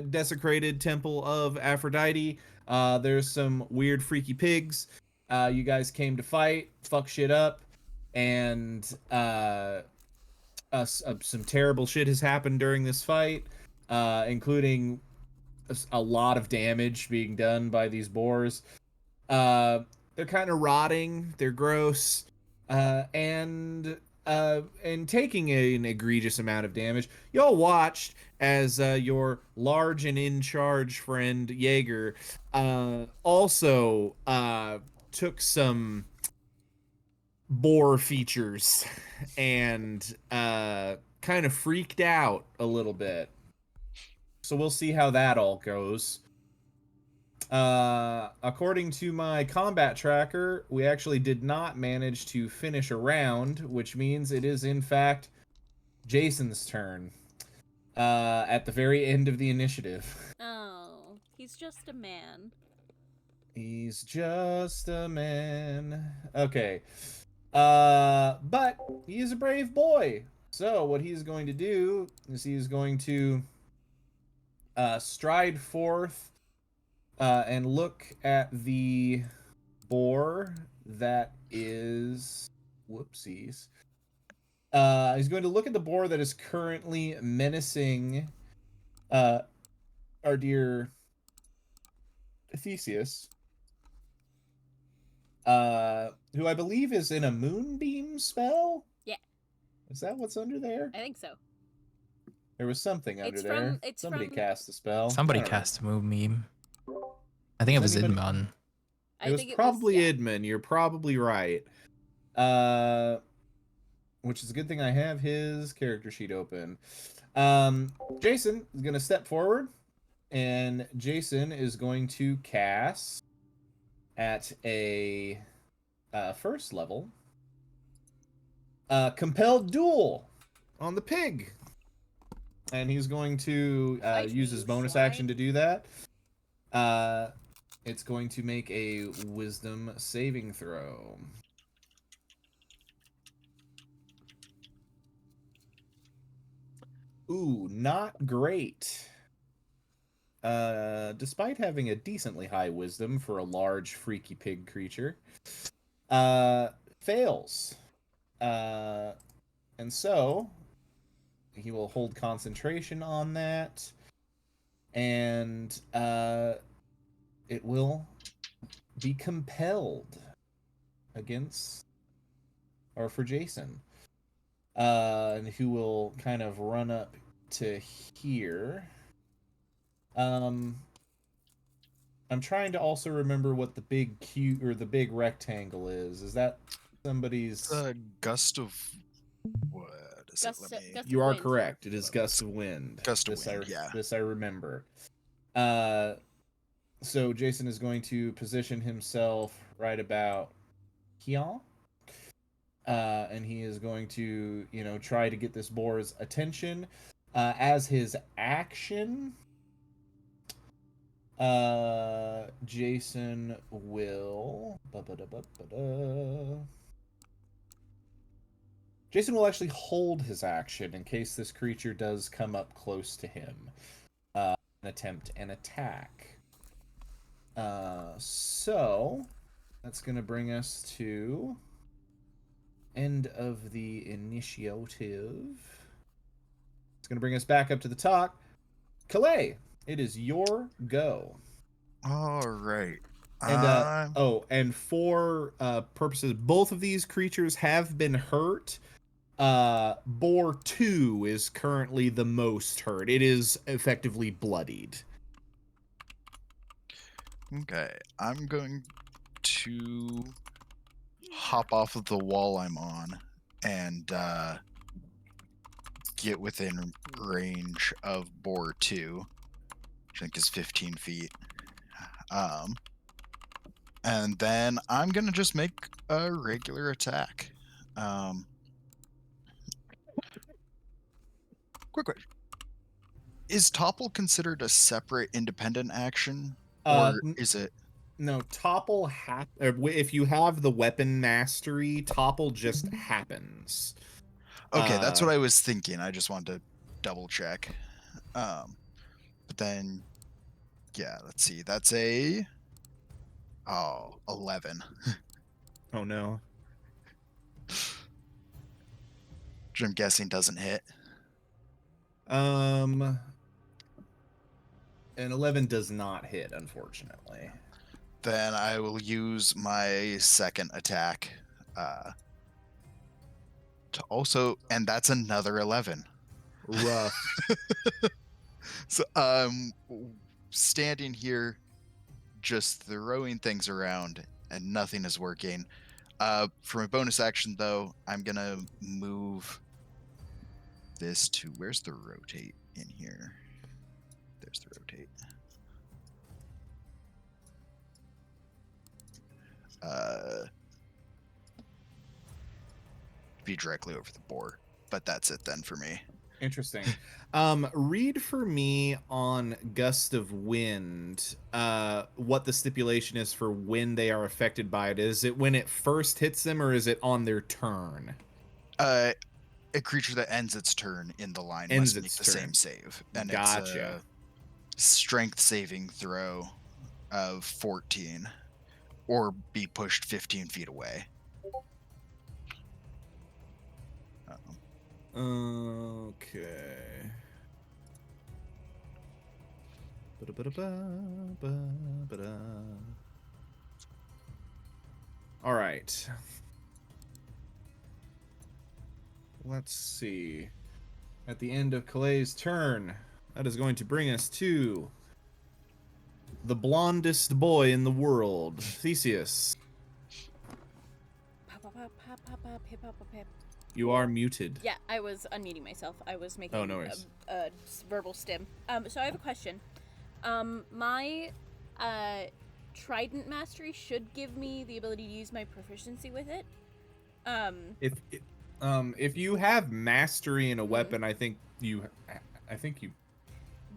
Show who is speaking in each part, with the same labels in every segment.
Speaker 1: desecrated temple of Aphrodite. There's some weird, freaky pigs. You guys came to fight, fuck shit up, and some terrible shit has happened during this fight, including a lot of damage being done by these boars. They're kind of rotting. They're gross, and taking an egregious amount of damage. Y'all watched as your large and in charge friend Jaeger also took some boar features and kind of freaked out a little bit. So we'll see how that all goes. According to my combat tracker, we actually did not manage to finish a round, which means it is in fact Jason's turn. At the very end of the initiative.
Speaker 2: Oh, he's just a man.
Speaker 1: He's just a man. Okay. But he is a brave boy. So what he's going to do is he's going to stride forth and look at the boar that is... Whoopsies. He's going to look at the boar that is currently menacing our dear Theseus. Who I believe is in a moonbeam spell?
Speaker 2: Yeah.
Speaker 1: Is that what's under there?
Speaker 2: I think so.
Speaker 1: There was something under there. Somebody cast a spell.
Speaker 3: Somebody cast a moonbeam. I think it was Idmon.
Speaker 1: It was probably Idmon. You're probably right. Which is a good thing I have his character sheet open. Jason is going to step forward, and Jason is going to cast at a first level Compelled Duel on the pig. And he's going to use his bonus action to do that. It's going to make a wisdom saving throw. Ooh, not great. Despite having a decently high wisdom for a large, freaky pig creature. Fails. And so, he will hold concentration on that. And, it will be compelled against, or for Jason. And who will kind of run up to here. I'm trying to also remember what the big cube or the big rectangle is. Is that somebody's?
Speaker 4: Gust of what?
Speaker 1: You are correct. It is gust of wind.
Speaker 4: Gust of wind. Yeah.
Speaker 1: This I remember. So Jason is going to position himself right about here. And he is going to, try to get this boar's attention. As his action, Jason will... Jason will actually hold his action in case this creature does come up close to him. And attempt an attack. So, that's going to bring us to... end of the initiative. It's going to bring us back up to the top. Calais, it is your go.
Speaker 4: All right.
Speaker 1: And and for purposes, both of these creatures have been hurt. Boar 2 is currently the most hurt. It is effectively bloodied.
Speaker 4: Okay, I'm going to hop off of the wall I'm on and get within range of boar 2, which I think is 15 feet. And then I'm gonna just make a regular attack. Quick question. Is Topple considered a separate independent action? Or is it?
Speaker 1: No, Topple if you have the weapon mastery, Topple just happens.
Speaker 4: Okay, that's what I was thinking. I just wanted to double check. But But then, yeah, let's see. That's a 11.
Speaker 1: Oh no.
Speaker 4: Which I'm guessing doesn't hit.
Speaker 1: An 11 does not hit, unfortunately.
Speaker 4: Then I will use my second attack to also, and that's another 11.
Speaker 1: Rough.
Speaker 4: So standing here, just throwing things around, and nothing is working. For my bonus action, though, I'm gonna move this to, where's the rotate in here? There's the rotate. Be directly over the board, but that's it then for me.
Speaker 1: Interesting. Read for me on Gust of Wind, what the stipulation is for when they are affected by it. Is it when it first hits them, or is it on their turn?
Speaker 4: A creature that ends its turn in the line
Speaker 1: Ends
Speaker 4: must make
Speaker 1: its
Speaker 4: the
Speaker 1: turn.
Speaker 4: same save, and
Speaker 1: Gotcha.
Speaker 4: it's a strength saving throw of 14, or be pushed 15 feet away.
Speaker 1: Okay. All right. Let's see. At the end of Calay's turn, that is going to bring us to the blondest boy in the world, Theseus. You are muted.
Speaker 2: Yeah, I was unmuting myself. I was making
Speaker 1: Oh, no worries.
Speaker 2: a verbal stim. So I have a question. My Trident Mastery should give me the ability to use my proficiency with it.
Speaker 1: If you have mastery in a weapon, I think you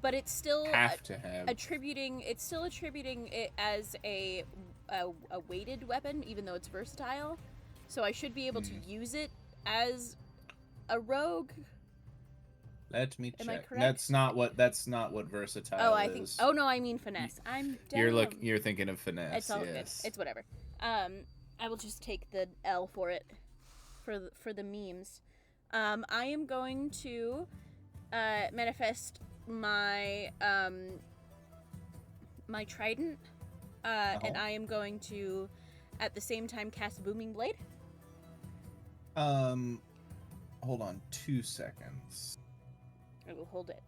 Speaker 2: But it's still
Speaker 1: have to have.
Speaker 2: attributing it as a weighted weapon, even though it's versatile. So I should be able to use it as a rogue.
Speaker 1: Let me
Speaker 2: Am I
Speaker 1: check.
Speaker 2: correct?
Speaker 1: That's not what versatile
Speaker 2: Oh, I
Speaker 1: is.
Speaker 2: think. Oh no, I mean finesse. I'm dumb.
Speaker 1: You're thinking of finesse.
Speaker 2: It's all
Speaker 1: yes.
Speaker 2: good. It's whatever. I will just take the L for it, for the memes. I am going to manifest my my trident, and I am going to, at the same time, cast Booming Blade.
Speaker 1: Hold on 2 seconds.
Speaker 2: I will hold it.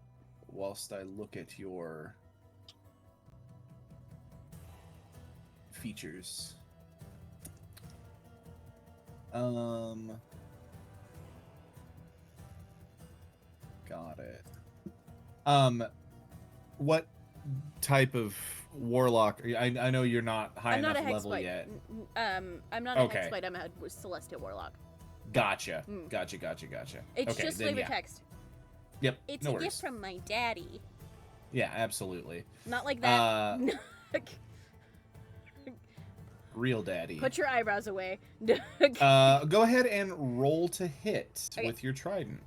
Speaker 1: Whilst I look at your features. Got it. What type of warlock? I know you're not high
Speaker 2: I'm
Speaker 1: enough
Speaker 2: not a
Speaker 1: level
Speaker 2: hexblade.
Speaker 1: yet.
Speaker 2: I'm not a hexblade. I'm a celestial warlock.
Speaker 1: Gotcha.
Speaker 2: Mm.
Speaker 1: Gotcha.
Speaker 2: It's
Speaker 1: okay,
Speaker 2: just
Speaker 1: then,
Speaker 2: flavor
Speaker 1: yeah.
Speaker 2: text.
Speaker 1: Yep.
Speaker 2: It's
Speaker 1: no
Speaker 2: a
Speaker 1: worries.
Speaker 2: gift from my daddy.
Speaker 1: Yeah, absolutely.
Speaker 2: Not like that.
Speaker 1: Real daddy.
Speaker 2: Put your eyebrows away.
Speaker 1: Go ahead and roll to hit
Speaker 2: Okay.
Speaker 1: with your trident.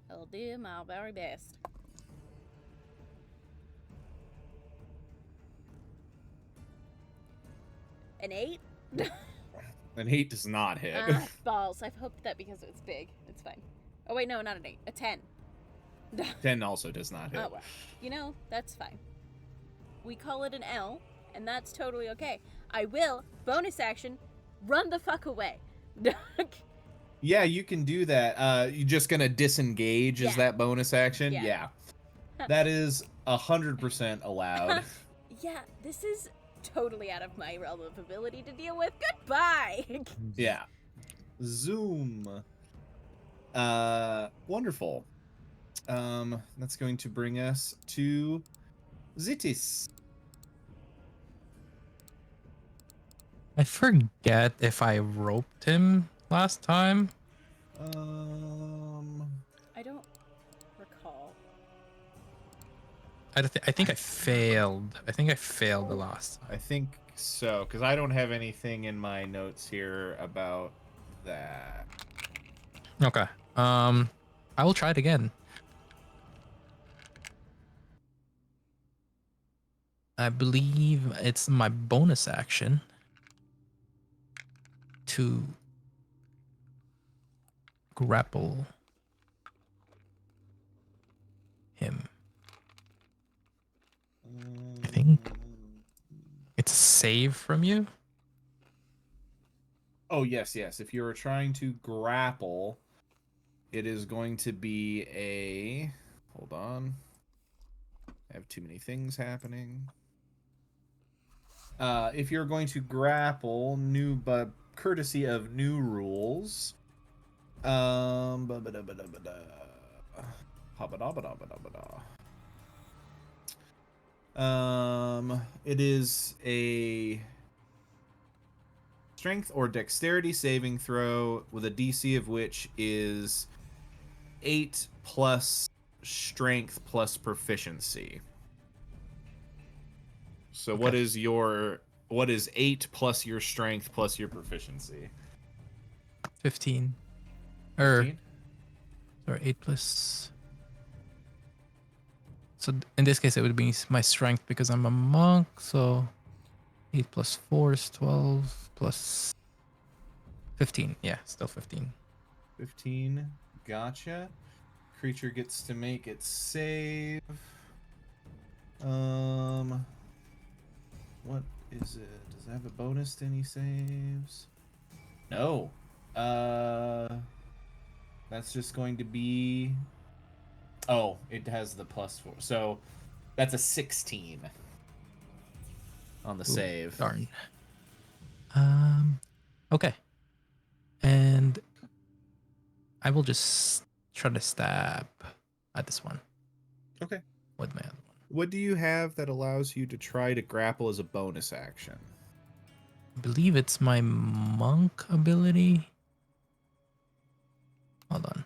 Speaker 2: I'll do my very best. An 8?
Speaker 1: An 8 does not hit.
Speaker 2: Balls. I've hoped that because it's big. It's fine. Oh wait, no, not an 8. A 10.
Speaker 1: 10 also does not hit.
Speaker 2: Oh well. You know, that's fine. We call it an L, and that's totally okay. I will, bonus action, run the fuck away.
Speaker 1: Yeah, you can do that. You just gonna disengage
Speaker 2: Yeah.
Speaker 1: as that bonus action?
Speaker 2: Yeah.
Speaker 1: That is 100% allowed.
Speaker 2: Yeah, this is totally out of my realm of ability to deal with. Goodbye!
Speaker 1: Yeah. Zoom. Wonderful. That's going to bring us to Zitis.
Speaker 3: I forget if I roped him last time.
Speaker 2: I don't recall.
Speaker 3: I think I failed. I think I failed the last time.
Speaker 1: I think so, because I don't have anything in my notes here about that.
Speaker 3: Okay. I will try it again. I believe it's my bonus action to grapple him. I think it's a save from you.
Speaker 1: Oh, yes, yes. If you're trying to grapple, it is going to be a... Hold on. I have too many things happening. If you're going to grapple, but courtesy of new rules, ba-ba-da-ba-da-ba-da. Ha-ba-da-ba-da-ba-da-ba-da. It is a strength or dexterity saving throw with a DC of which is 8 plus strength plus proficiency. So
Speaker 3: Okay.
Speaker 1: what is 8 plus your strength plus your proficiency?
Speaker 3: 15.
Speaker 1: 15?
Speaker 3: Sorry, 8 plus. So in this case, it would be my strength because I'm a monk. So 8 plus 4 is 12 plus 15. Yeah, still 15.
Speaker 1: 15. Gotcha. Creature gets to make its save. What is it? Does it have a bonus to any saves? No. That's just going to be... Oh, it has the +4. So that's a 16 on the
Speaker 3: Ooh,
Speaker 1: save.
Speaker 3: darn. Okay. And I will just try to stab at this one
Speaker 1: Okay.
Speaker 3: with my other one.
Speaker 1: What do you have that allows you to try to grapple as a bonus action?
Speaker 3: I believe it's my monk ability. Hold on.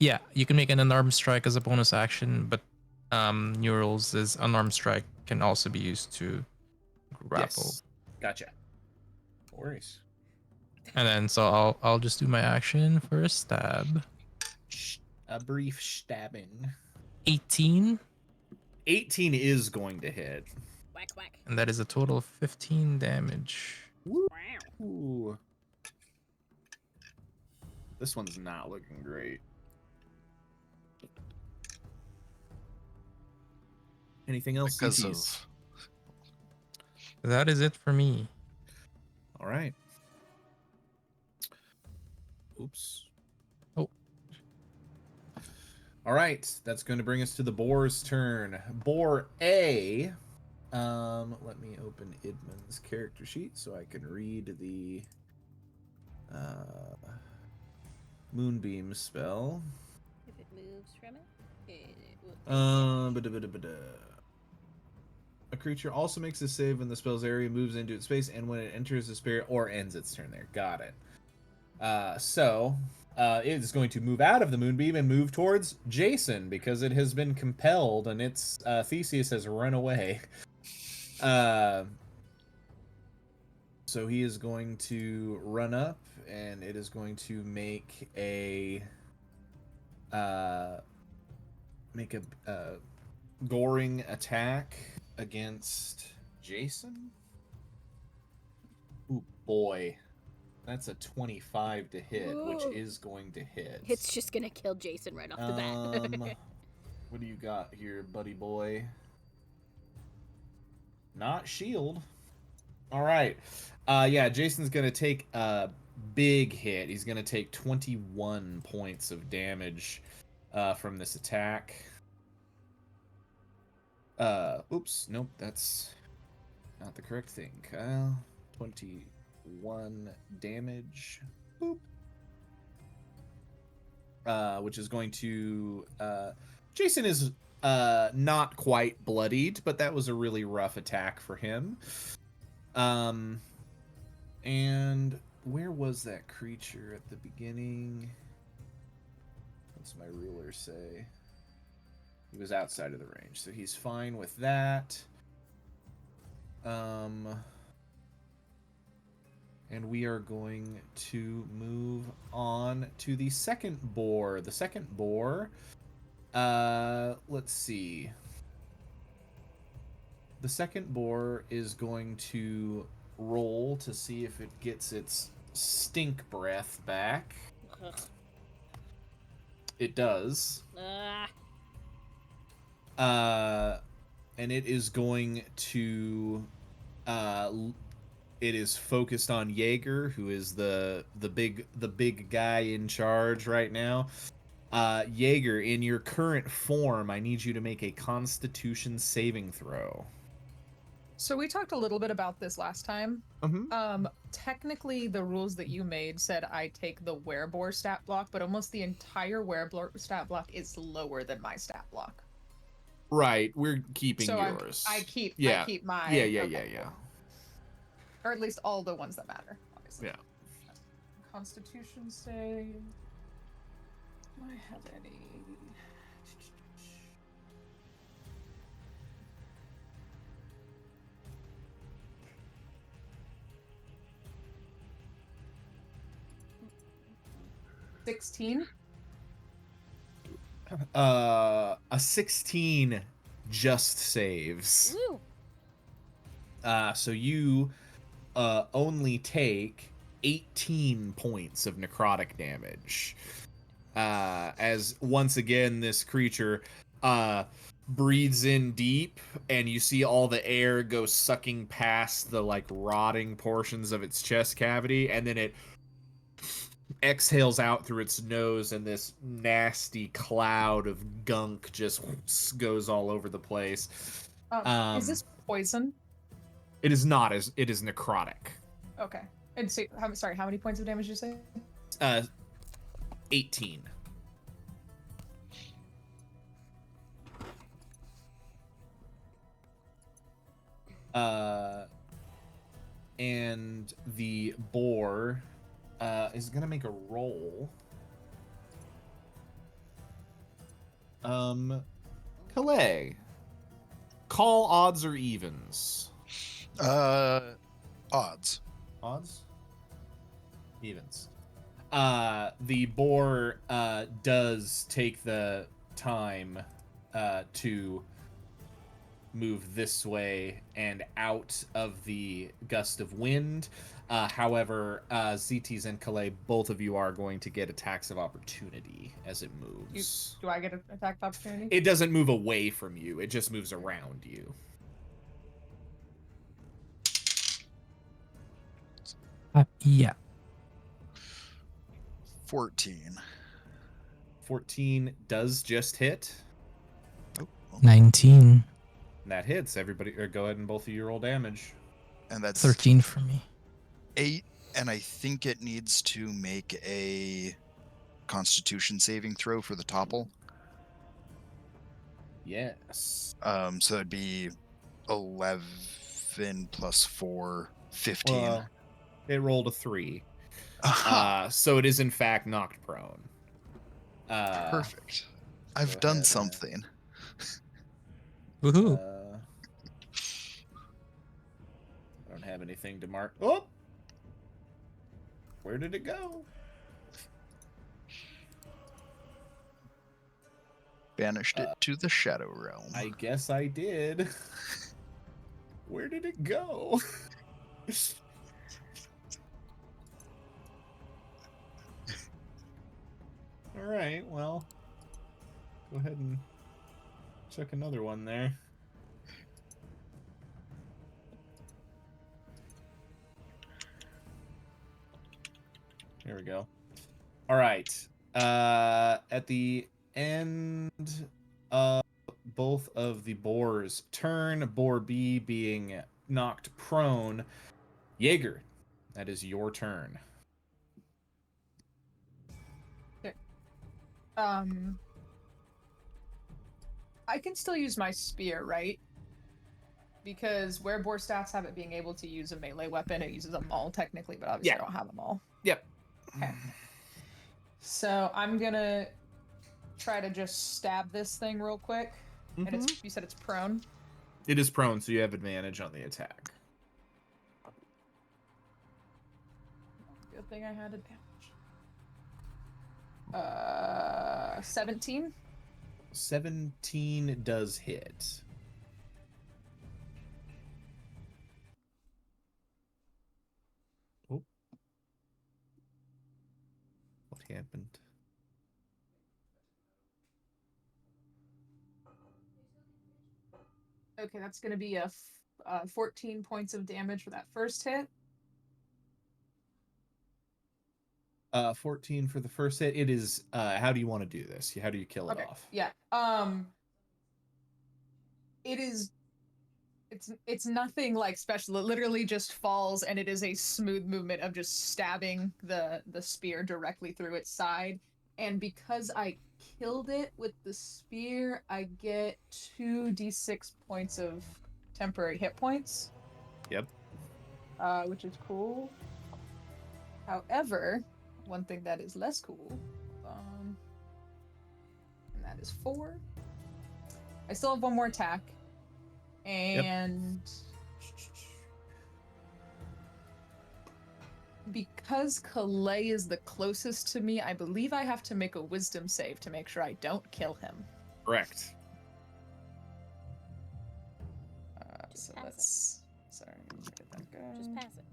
Speaker 3: Yeah, you can make an unarmed strike as a bonus action, but new rules is unarmed strike can also be used to grapple.
Speaker 1: Yes. Gotcha. No worries.
Speaker 3: And then so I'll just do my action for a stab.
Speaker 1: A brief stabbing.
Speaker 3: 18,
Speaker 1: 18 is going to hit.
Speaker 2: Whack whack.
Speaker 3: and that is a total of 15 damage.
Speaker 2: Wow.
Speaker 1: Ooh. This one's not looking great. Anything else,
Speaker 4: Because
Speaker 1: CTs?
Speaker 4: of
Speaker 3: That is it for me.
Speaker 1: All right. Oops.
Speaker 3: Oh.
Speaker 1: All right. That's going to bring us to the boar's turn. Boar A. Let me open Idman's character sheet so I can read the Moonbeam spell.
Speaker 2: If it moves from it will take
Speaker 1: Ba-da-ba-da-ba-da. A creature also makes a save when the spell's area moves into its space and when it enters the spirit or ends its turn there. Got it. So it is going to move out of the Moonbeam and move towards Jason because it has been compelled and its Theseus has run away. So he is going to run up and it is going to make a goring attack against Jason. Ooh boy. That's a 25 to hit, which
Speaker 2: Ooh.
Speaker 1: is going to hit.
Speaker 2: It's just gonna kill Jason right off the bat.
Speaker 1: What do you got here, buddy boy? Not shield. All right. Yeah, Jason's going to take a big hit. He's going to take 21 points of damage from this attack. Oops. Nope, that's not the correct thing, Kyle. 21 damage. Boop. Which is going to... Jason is not quite bloodied, but that was a really rough attack for him. And where was that creature at the beginning? What's my ruler say? He was outside of the range, so he's fine with that. And we are going to move on to the second boar. The second boar Let's see. The second boar is going to roll to see if it gets its stink breath back.
Speaker 2: Ugh.
Speaker 1: It does.
Speaker 2: Ah.
Speaker 1: And it is going to it is focused on Jaeger, who is the big guy in charge right now. Jaeger, in your current form, I need you to make a Constitution saving throw.
Speaker 5: So we talked a little bit about this last time.
Speaker 1: Mm-hmm.
Speaker 5: Technically, the rules that you made said I take the werebore stat block, but almost the entire werebore stat block is lower than my stat block.
Speaker 1: Right, we're keeping
Speaker 5: So
Speaker 1: yours.
Speaker 5: I keep
Speaker 1: Yeah.
Speaker 5: I keep my
Speaker 1: Yeah.
Speaker 5: cool. Or at least all the ones that matter, obviously.
Speaker 1: Yeah.
Speaker 5: Constitution save. Do I have any? $16.
Speaker 1: A 16 just saves.
Speaker 2: Woo.
Speaker 1: So you only take 18 points of necrotic damage. As once again this creature breathes in deep, and you see all the air go sucking past the like rotting portions of its chest cavity, and then it exhales out through its nose, and this nasty cloud of gunk just goes all over the place.
Speaker 5: Is this poison?
Speaker 1: It is not, as it is necrotic.
Speaker 5: Okay. And so, sorry, how many points of damage did you say?
Speaker 1: 18. And the boar is gonna make a roll. Calais, call odds or evens.
Speaker 4: Odds.
Speaker 1: Odds? Evens. The boar does take the time to move this way and out of the gust of wind. However, ZTs and Calais, both of you are going to get attacks of opportunity as it moves.
Speaker 5: Do I get an attack of opportunity?
Speaker 1: It doesn't move away from you, it just moves around you.
Speaker 3: Yeah.
Speaker 4: 14.
Speaker 1: 14 does just hit.
Speaker 4: Oh, well.
Speaker 3: 19.
Speaker 1: That hits. Everybody, or go ahead and both of you roll damage.
Speaker 4: And that's
Speaker 3: 13 for me.
Speaker 4: 8, and I think it needs to make a Constitution saving throw for the topple.
Speaker 1: Yes.
Speaker 4: So it'd be 11 plus 4, 15.
Speaker 1: Well, it rolled a 3.
Speaker 4: Aha!
Speaker 1: So it is in fact knocked prone.
Speaker 4: Perfect. I've
Speaker 1: go
Speaker 4: done
Speaker 1: ahead,
Speaker 4: something.
Speaker 3: Woohoo.
Speaker 1: I don't have anything to mark. Oh! Where did it go?
Speaker 4: Banished it to the Shadow Realm.
Speaker 1: I guess I did. Where did it go? Alright, well. Go ahead and check another one there. Here we go. Alright. At the end of both of the boars' turn, boar B being knocked prone, Jaeger, that is your turn.
Speaker 5: I can still use my spear, right? Because werebore stats have it being able to use a melee weapon. It uses them all technically, but obviously I don't have them all.
Speaker 1: Yep.
Speaker 5: Okay. So I'm gonna try to just stab this thing real quick. And it's, you said it's prone?
Speaker 1: It is prone, so you have advantage on the attack.
Speaker 5: Good thing I had advantage. 17?
Speaker 1: 17 does hit. Oh. What happened?
Speaker 5: Okay, that's going to be 14 points of damage for that first hit.
Speaker 1: 14 for the first hit. It is, how do you want to do this? How do you kill it off?
Speaker 5: Yeah. It is it's nothing like special. It literally just falls, and it is a smooth movement of just stabbing the spear directly through its side. And because I killed it with the spear, I get 2d6 points of temporary hit points.
Speaker 1: Yep.
Speaker 5: Which is cool. However, one thing that is less cool, and that is 4. I still have one more attack, and because Calais is the closest to me, I believe I have to make a wisdom save to make sure I don't kill him.
Speaker 1: Correct.
Speaker 5: So that's sorry. Get that going.
Speaker 2: Just pass it.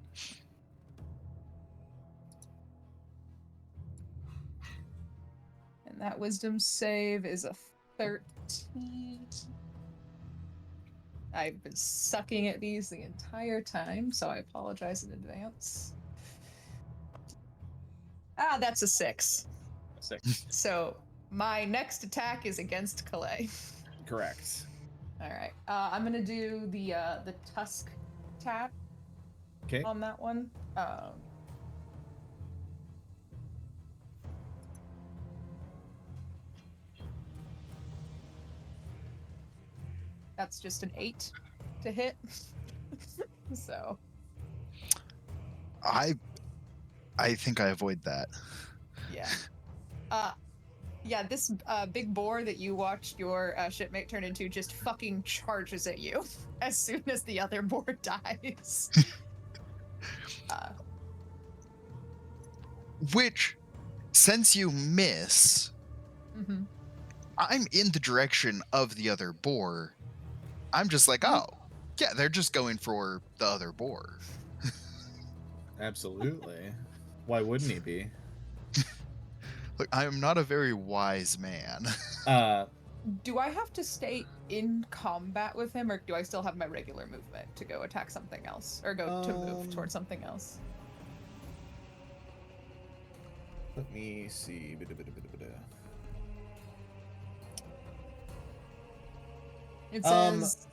Speaker 5: And that wisdom save is a 13. I've been sucking at these the entire time, so I apologize in advance. That's a 6.
Speaker 1: 6.
Speaker 5: So my next attack is against Calais.
Speaker 1: Correct.
Speaker 5: All right. I'm gonna do the tusk tap.
Speaker 1: Okay.
Speaker 5: On that one. That's just an 8 to hit. So.
Speaker 4: I think I avoid that.
Speaker 5: Yeah. Yeah, this big boar that you watched your shipmate turn into just fucking charges at you as soon as the other boar dies.
Speaker 4: Which, since you miss,
Speaker 5: Mm-hmm.
Speaker 4: I'm in the direction of the other boar. I'm just like, oh, yeah, they're just going for the other boar.
Speaker 1: Absolutely. Why wouldn't he be?
Speaker 4: Look, I am not a very wise man.
Speaker 5: Do I have to stay in combat with him, or do I still have my regular movement to go attack something else, or go to move towards something else?
Speaker 1: Let me see.
Speaker 5: It says.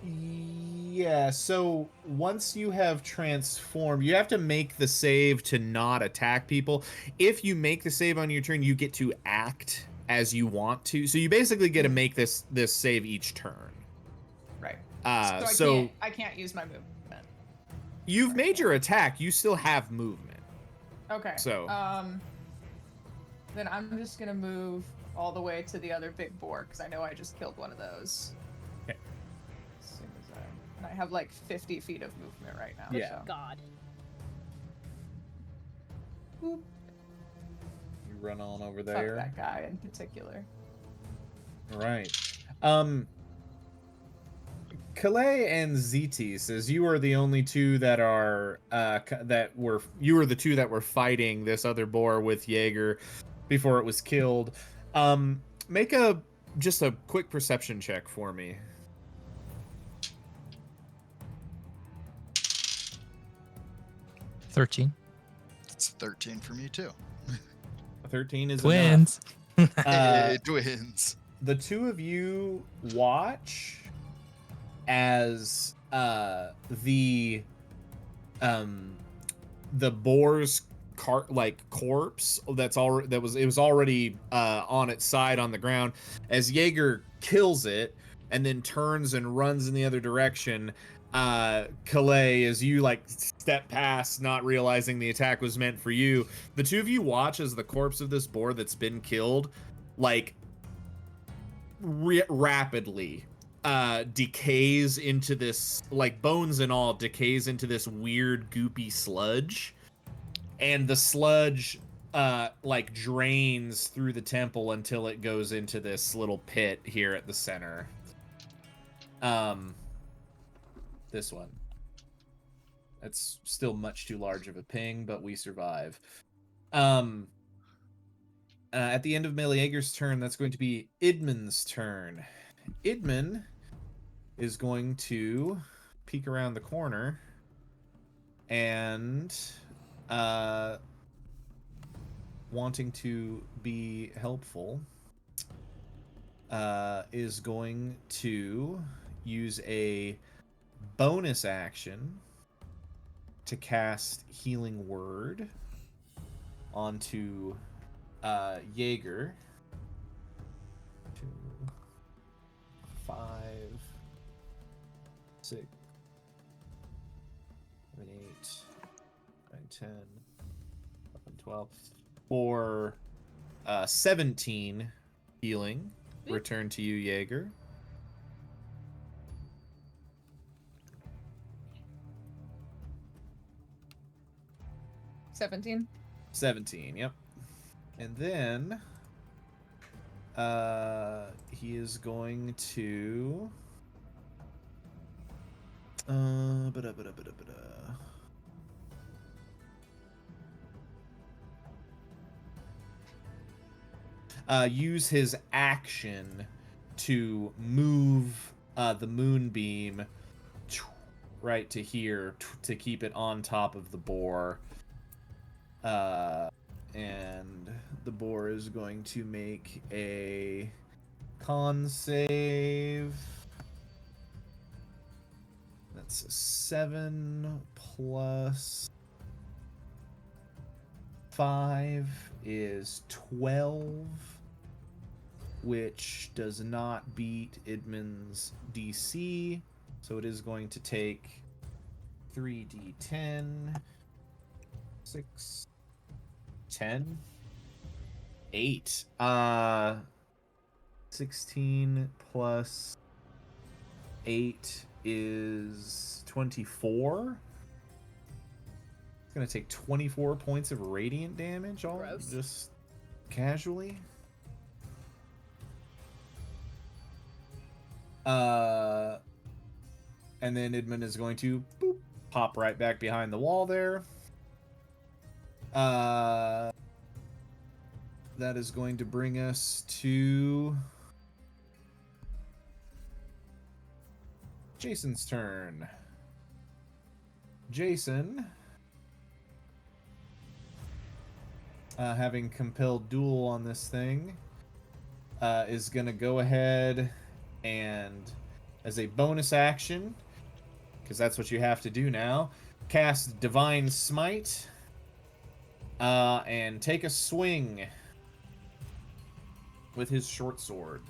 Speaker 1: Yeah, so once you have transformed, you have to make the save to not attack people. If you make the save on your turn, you get to act as you want to. So you basically get to make this save each turn.
Speaker 5: Right.
Speaker 1: So
Speaker 5: I can't use my movement.
Speaker 1: You've made your attack. You still have movement.
Speaker 5: Okay.
Speaker 1: So
Speaker 5: then I'm just gonna move all the way to the other big boar because I know I just killed one of those.
Speaker 1: Okay.
Speaker 5: As soon as I have like 50 feet of movement right now.
Speaker 1: Yeah.
Speaker 5: So.
Speaker 2: God.
Speaker 5: Boop.
Speaker 1: You run on over
Speaker 5: Fuck
Speaker 1: there.
Speaker 5: that guy in particular.
Speaker 1: Right. Calais and Ziti says you are the only two that are you were the two that were fighting this other boar with Jaeger before it was killed. Make just a quick perception check for me.
Speaker 3: 13.
Speaker 4: It's 13 for me too.
Speaker 1: 13 is
Speaker 3: Twins.
Speaker 1: enough.
Speaker 4: Twins.
Speaker 1: The two of you watch as the boar's corpse it was already on its side on the ground as Jaeger kills it and then turns and runs in the other direction. Calais, as you step past, not realizing the attack was meant for you, the two of you watch as the corpse of this boar that's been killed rapidly decays into this, bones and all, decays into this weird goopy sludge, and the sludge like drains through the temple until it goes into this little pit here at the center. This one. It's still much too large of a ping, but we survive. At the end of Meleager's turn, that's going to be Idman's turn. Idman is going to peek around the corner and wanting to be helpful is going to use a bonus action to cast Healing Word onto Jaeger. 2, 5, 6, 7, 8, 9, 10, 11, 12. For 17 healing. Return to you, Jaeger.
Speaker 5: $17.
Speaker 1: 17, yep. And then he is going to use his action to move the moonbeam right to here to keep it on top of the boar. And the boar is going to make a con save. That's a 7 plus 5 is 12, which does not beat Idman's DC. So it is going to take 3d10, 6, 10, 8. 16 plus 8 is 24. It's gonna take 24 points of radiant damage, all
Speaker 2: Gross.
Speaker 1: just casually. And then Idman is going to boop, pop right back behind the wall there. That is going to bring us to Jason's turn. Jason, having compelled duel on this thing, is going to go ahead and, as a bonus action, because that's what you have to do now, cast Divine Smite and take a swing with his short sword.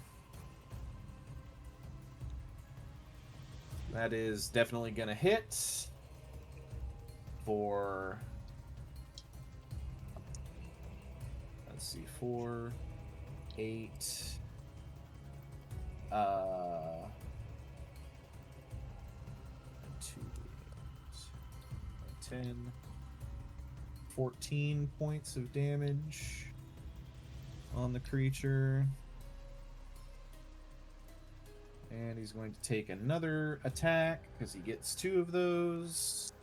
Speaker 1: That is definitely going to hit for, let's see, 4, 8, 2, 10, 14 points of damage on the creature. And he's going to take another attack because he gets 2 of those.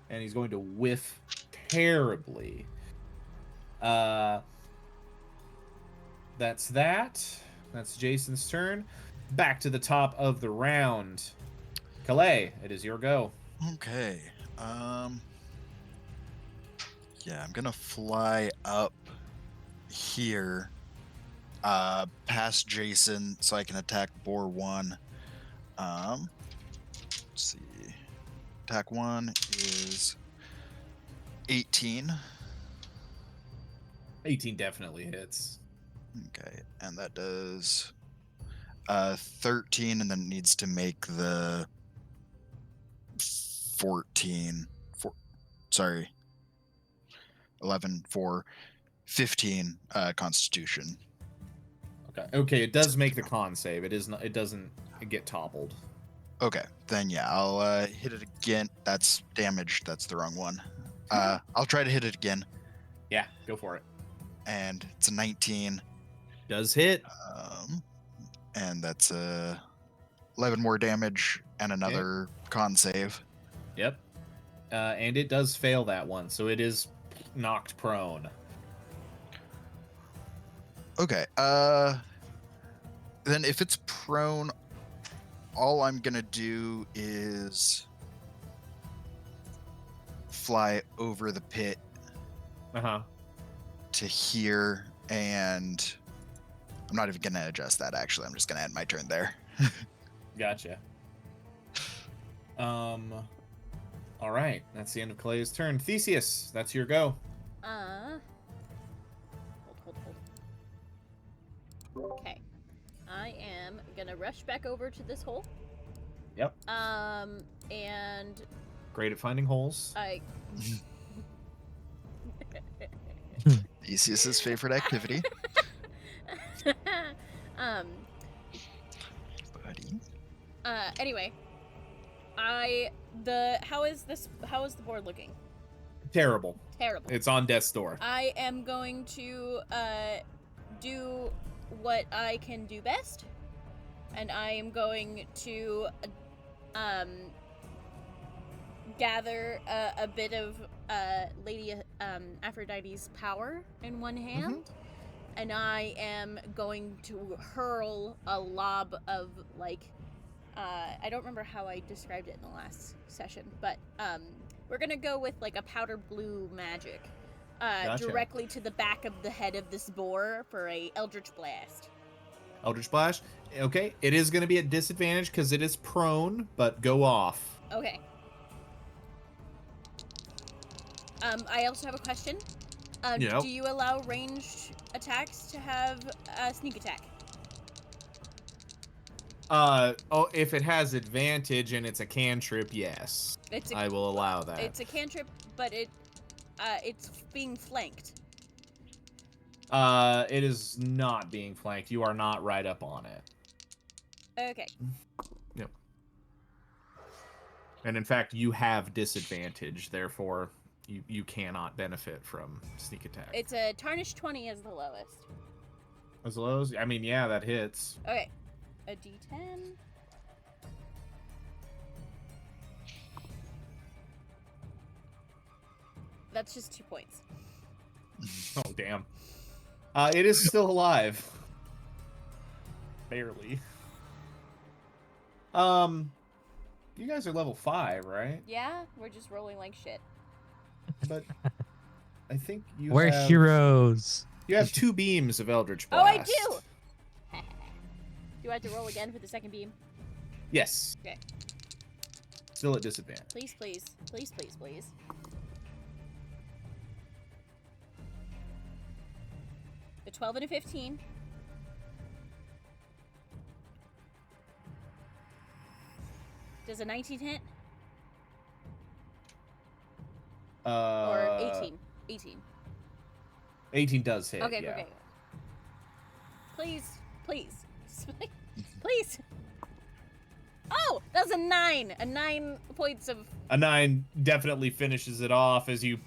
Speaker 1: And he's going to whiff terribly. That's that. That's Jason's turn. Back to the top of the round. Calais, it is your go.
Speaker 4: Okay. Yeah, I'm gonna fly up here, past Jason, so I can attack Boar 1. Let's see. Attack 1 is 18.
Speaker 1: 18 definitely hits.
Speaker 4: Okay, and that does 13, and then it needs to make the 14. Sorry, 11 for 15 Constitution.
Speaker 1: Okay, it does make the con save. It is not. It doesn't get toppled.
Speaker 4: Okay, then yeah, I'll hit it again. That's damage. That's the wrong one. I'll try to hit it again.
Speaker 1: Yeah, go for it.
Speaker 4: And it's a 19.
Speaker 1: Does hit.
Speaker 4: And that's 11 more damage and another con save.
Speaker 1: Yep. And it does fail that one, so it is knocked prone.
Speaker 4: Okay. Then if it's prone, all I'm gonna do is fly over the pit
Speaker 1: Uh-huh.
Speaker 4: to here, and I'm not even gonna adjust that. Actually, I'm just gonna end my turn there.
Speaker 1: Gotcha. All right. That's the end of Clay's turn. Theseus, that's your go.
Speaker 2: Hold. Okay. I am gonna rush back over to this hole.
Speaker 1: Yep.
Speaker 2: And
Speaker 1: Great at finding holes.
Speaker 2: I.
Speaker 4: Theseus's favorite activity. Buddy.
Speaker 2: Anyway, how is the board looking?
Speaker 1: Terrible.
Speaker 2: Terrible.
Speaker 1: It's on death's door.
Speaker 2: I am going to do what I can do best, and I am going to gather a bit of Lady Aphrodite's power in one hand, and I am going to hurl a lob of I don't remember how I described it in the last session, but we're gonna go with a powder blue magic
Speaker 1: Gotcha.
Speaker 2: directly to the back of the head of this boar for a Eldritch Blast.
Speaker 1: Eldritch Blast. Okay, it is going to be at disadvantage because it is prone, but go off.
Speaker 2: Okay. I also have a question.
Speaker 1: Yep.
Speaker 2: Do you allow ranged attacks to have a sneak attack?
Speaker 1: If it has advantage and it's a cantrip, yes. I will allow that.
Speaker 2: It's a cantrip, but it's being flanked.
Speaker 1: It is not being flanked. You are not right up on it.
Speaker 2: Okay.
Speaker 1: Yep. And in fact, you have disadvantage, therefore you cannot benefit from sneak attack.
Speaker 2: It's a tarnished 20 as the lowest.
Speaker 1: As low as, I mean, yeah, that hits.
Speaker 2: Okay. A D10. That's just 2 points.
Speaker 1: Oh, damn. It is still alive. Barely. You guys are level 5, right?
Speaker 2: Yeah, we're just rolling like shit.
Speaker 1: But I think you
Speaker 3: We're
Speaker 1: have...
Speaker 3: heroes.
Speaker 1: You have 2 beams of Eldritch
Speaker 2: Oh, I
Speaker 1: Blast.
Speaker 2: do! Do I have to roll again for the second beam?
Speaker 1: Yes.
Speaker 2: Okay.
Speaker 1: Still at disadvantage.
Speaker 2: Please, please. Please, please, please. The 12 and a 15. Does a 19 hit? Or 18? 18.
Speaker 1: 18 does hit,
Speaker 2: Okay,
Speaker 1: yeah.
Speaker 2: okay. Please, please. Please. Oh, that's a 9. A 9 points of...
Speaker 1: A 9 definitely finishes it off as you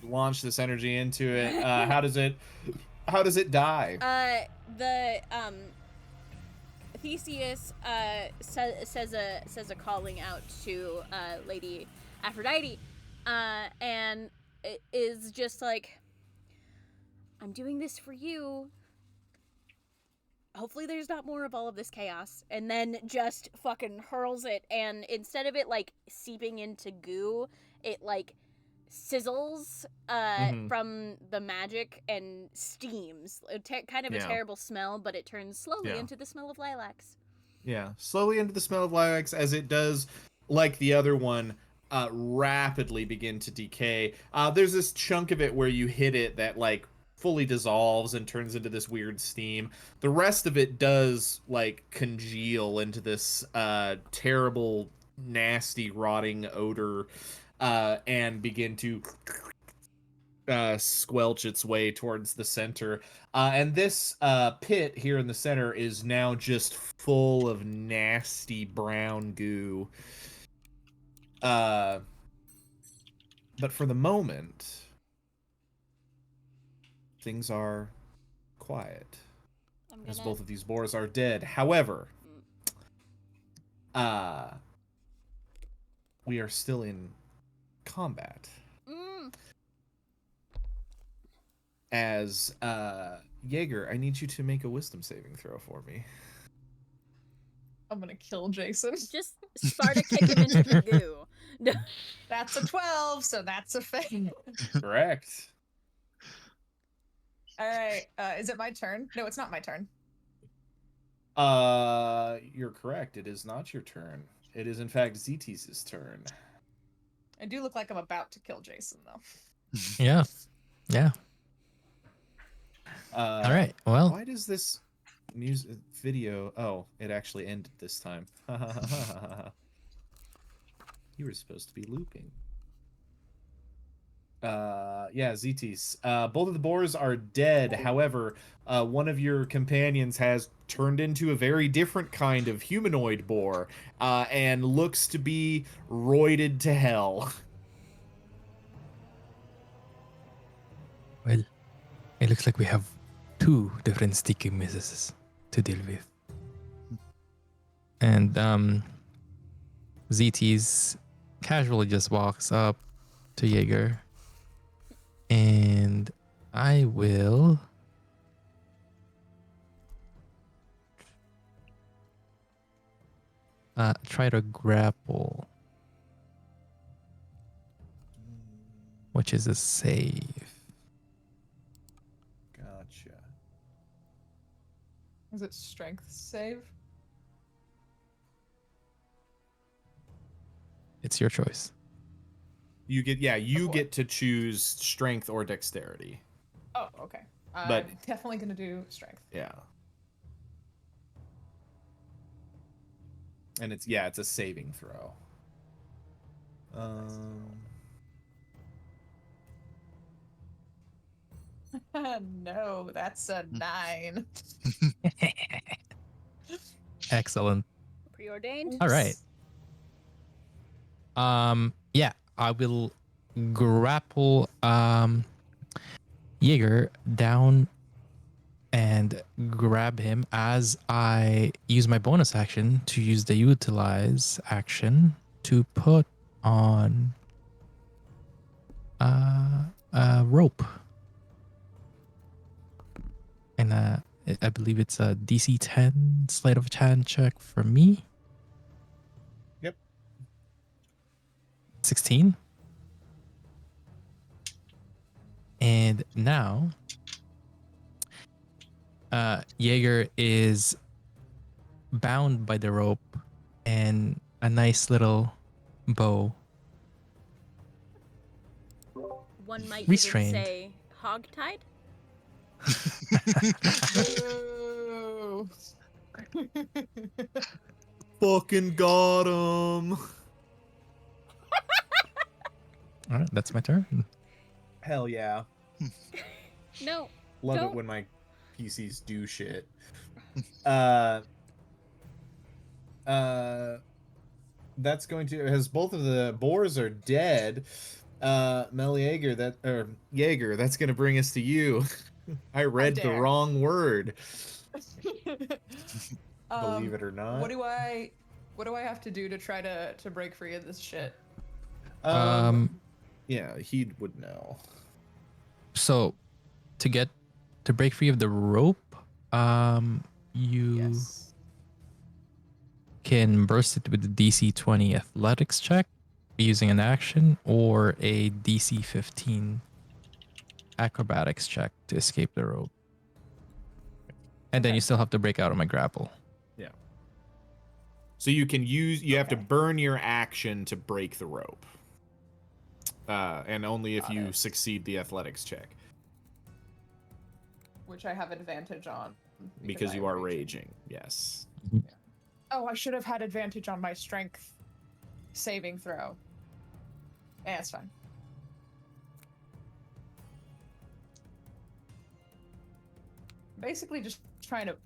Speaker 1: launch this energy into it. How does it die?
Speaker 2: Theseus says a calling out to Lady Aphrodite, and it is just like, I'm doing this for you. Hopefully there's not more of all of this chaos. And then just fucking hurls it, and instead of it seeping into goo, it sizzles from the magic and steams. Kind of a terrible smell, but it turns slowly into the smell of lilacs.
Speaker 1: Yeah, slowly into the smell of lilacs as it does, like the other one, rapidly begin to decay. There's this chunk of it where you hit it that fully dissolves and turns into this weird steam. The rest of it does congeal into this terrible, nasty, rotting odor and begin to squelch its way towards the center. And this pit here in the center is now just full of nasty brown goo. But for the moment, things are quiet,
Speaker 2: I'm
Speaker 1: as
Speaker 2: gonna.
Speaker 1: both of these boars are dead. However, we are still in combat.
Speaker 2: Mm.
Speaker 1: As Jaeger, I need you to make a wisdom saving throw for me.
Speaker 5: I'm gonna kill Jason.
Speaker 2: Just Sparta kick him into the goo. No.
Speaker 5: That's a 12, so that's a fail.
Speaker 1: Correct.
Speaker 5: All right. Is it my turn? No, it's not my turn.
Speaker 1: You're correct. It is not your turn. It is in fact Zetis's turn.
Speaker 5: I do look like I'm about to kill Jason, though.
Speaker 3: Yeah. Yeah. All right. Well,
Speaker 1: Why does this music video? Oh, it actually ended this time. You were supposed to be looping. Yeah, Zetis. Both of the boars are dead. However, one of your companions has turned into a very different kind of humanoid boar, and looks to be roided to hell.
Speaker 3: well, it looks like we have two different sticky misses to deal with. And ZT's casually just walks up to Jaeger. And I will try to grapple, which is a save.
Speaker 1: Gotcha.
Speaker 5: Is it strength save?
Speaker 3: It's your choice.
Speaker 1: You get, yeah, you
Speaker 5: boy.
Speaker 1: get to choose strength or dexterity.
Speaker 5: Oh, okay.
Speaker 1: But-
Speaker 5: I'm definitely gonna do strength.
Speaker 1: Yeah. And it's, yeah, it's a saving throw.
Speaker 5: No, that's a 9.
Speaker 3: Excellent.
Speaker 2: Preordained.
Speaker 3: All right. Yeah, I will grapple Jaeger down and grab him as I use my bonus action to use the utilize action to put on a rope. And I believe it's a DC 10 sleight of hand check for me.
Speaker 1: Yep.
Speaker 3: 16. And now, Jaeger is bound by the rope and a nice little bow.
Speaker 2: One might
Speaker 3: Restrained.
Speaker 2: even say hogtied.
Speaker 5: Ooh.
Speaker 1: Fucking got him.
Speaker 3: All right, that's my turn.
Speaker 1: Hell yeah.
Speaker 2: No.
Speaker 1: Love
Speaker 2: Don't.
Speaker 1: it when my PCs do shit. That's going to, as both of the boars are dead, Mel Jaeger, Jaeger, that's going to bring us to you. I read the
Speaker 5: dare.
Speaker 1: wrong word.
Speaker 5: Um,
Speaker 1: Believe it or not.
Speaker 5: What do I have to do to try to break free of this shit?
Speaker 1: Yeah, he would know.
Speaker 3: So to break free of the rope, you
Speaker 5: Yes.
Speaker 3: can burst it with a DC 20 athletics check using an action or a DC 15 acrobatics check to escape the rope. And then
Speaker 5: Okay.
Speaker 3: you still have to break out of my grapple.
Speaker 1: Yeah. So you can you have to burn your action to break the rope. And only if
Speaker 5: Got
Speaker 1: you
Speaker 5: it.
Speaker 1: succeed the athletics check.
Speaker 5: Which I have advantage on.
Speaker 1: Because
Speaker 5: I
Speaker 1: you
Speaker 5: am
Speaker 1: are raging. Yes.
Speaker 5: Oh, I should have had advantage on my strength saving throw. Yeah, it's fine. Basically just trying to...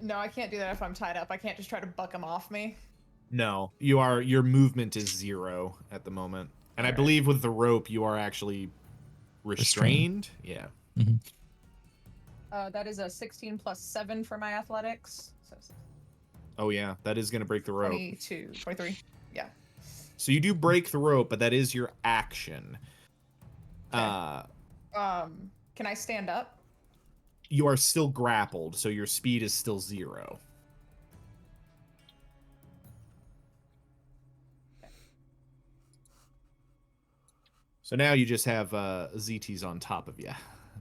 Speaker 5: No, I can't do that if I'm tied up. I can't just try to buck him off me.
Speaker 1: No, your movement is 0 at the moment. And I
Speaker 5: Alright.
Speaker 1: believe with the rope, you are actually restrained. Yeah.
Speaker 3: Hmm.
Speaker 5: That is a 16 plus 7 for my athletics. So
Speaker 1: Oh, yeah. That is going to break the rope.
Speaker 5: 22, 23. Yeah.
Speaker 1: So you do break the rope, but that is your action.
Speaker 5: Okay. Can I stand up?
Speaker 1: You are still grappled, so your speed is still 0. So now you just have ZTs on top of you,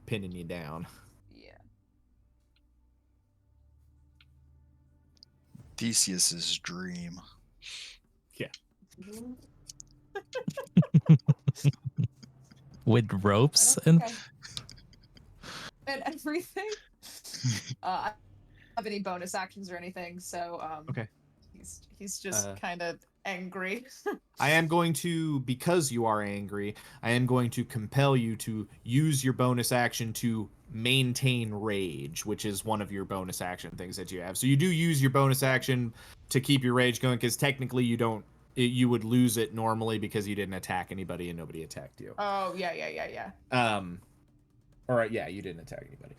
Speaker 1: pinning you down.
Speaker 5: Yeah.
Speaker 4: Theseus's dream.
Speaker 1: Yeah.
Speaker 3: With
Speaker 5: I
Speaker 3: ropes
Speaker 5: don't
Speaker 3: and
Speaker 5: think and everything. I don't have any bonus actions or anything, so
Speaker 1: Okay.
Speaker 5: he's just kind of angry.
Speaker 1: I am going to, because you are angry, I am going to compel you to use your bonus action to maintain rage, which is one of your bonus action things that you have. So you do use your bonus action to keep your rage going, because technically you would lose it normally because you didn't attack anybody and nobody attacked you.
Speaker 5: Oh yeah.
Speaker 1: All right, yeah, you didn't attack anybody.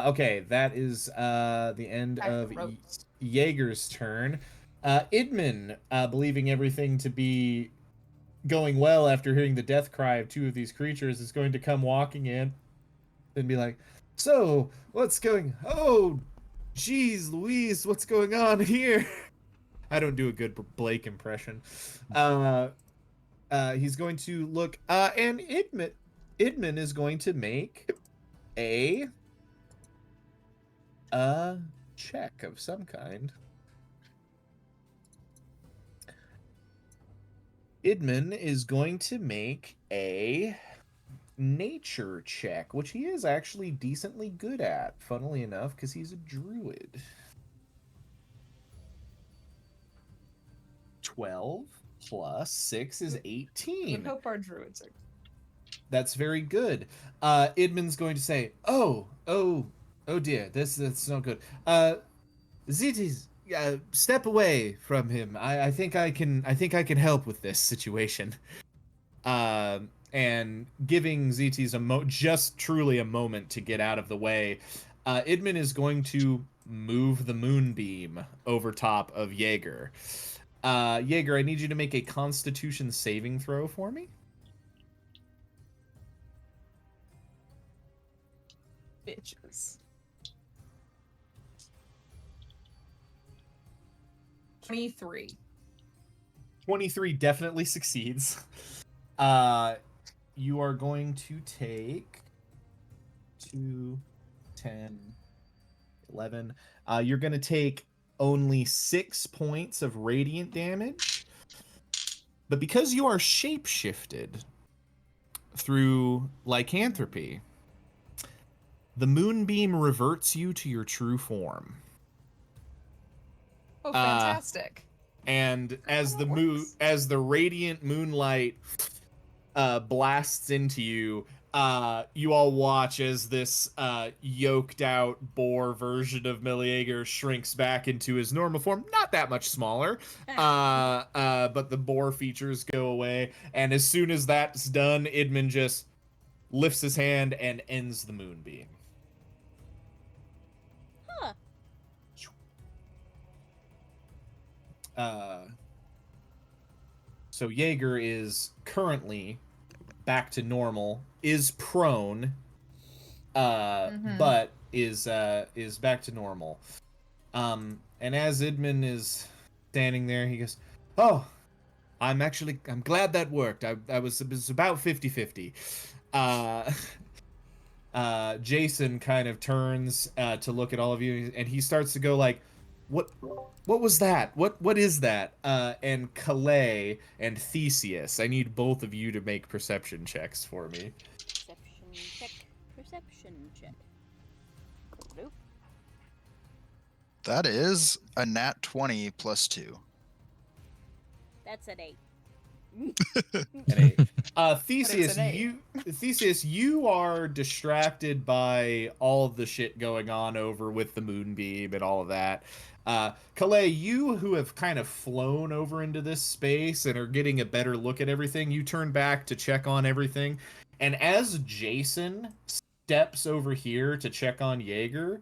Speaker 1: Okay, that is the end of
Speaker 5: Ropes.
Speaker 1: Jaeger's turn. Idmin, believing everything to be going well after hearing the death cry of 2 of these creatures, is going to come walking in and be like, "So, what's going? Oh, geez, Louise, what's going on here?" I don't do a good Blake impression. He's going to look, and Idmin is going to make a check of some kind. Idmin is going to make a nature check, which he is actually decently good at, funnily enough, because he's a druid. 12 plus 6 is
Speaker 5: Would
Speaker 1: 18.
Speaker 5: hope our druids are.
Speaker 1: That's very good. Idmin's going to say, "Oh dear, that's not good. Zitis, step away from him. I think I can help with this situation." And giving ZT's just truly a moment to get out of the way, Idmin is going to move the moonbeam over top of Jaeger. Jaeger, I need you to make a Constitution saving throw for me.
Speaker 5: Bitches. 23.
Speaker 1: 23 definitely succeeds. You are going to take 2, 10, 11. You're going to take only 6 points of radiant damage. But because you are shapeshifted through lycanthropy, the moonbeam reverts you to your true form.
Speaker 5: Oh, fantastic.
Speaker 1: And as the radiant moonlight blasts into you, you all watch as this yoked out boar version of Meleager shrinks back into his normal form, not that much smaller, but the boar features go away, and as soon as that's done, Idmin just lifts his hand and ends the moonbeam.
Speaker 2: Huh.
Speaker 1: So Jaeger is currently back to normal, is prone, but is back to normal. And as Idmin is standing there, he goes, "Oh, I'm glad that worked. It was about 50-50. Jason kind of turns to look at all of you, and he starts to go like, what was that? What is that?" And Calais and Theseus, I need both of you to make perception checks for me.
Speaker 2: Perception check. Perception check. Nope.
Speaker 4: That is a nat 20 plus 2.
Speaker 2: That's an 8.
Speaker 1: An 8.
Speaker 5: Theseus,
Speaker 1: Theseus, you are distracted by all of the shit going on over with the moonbeam and all of that. Calais, you who have kind of flown over into this space and are getting a better look at everything, you turn back to check on everything. And as Jason steps over here to check on Jaeger,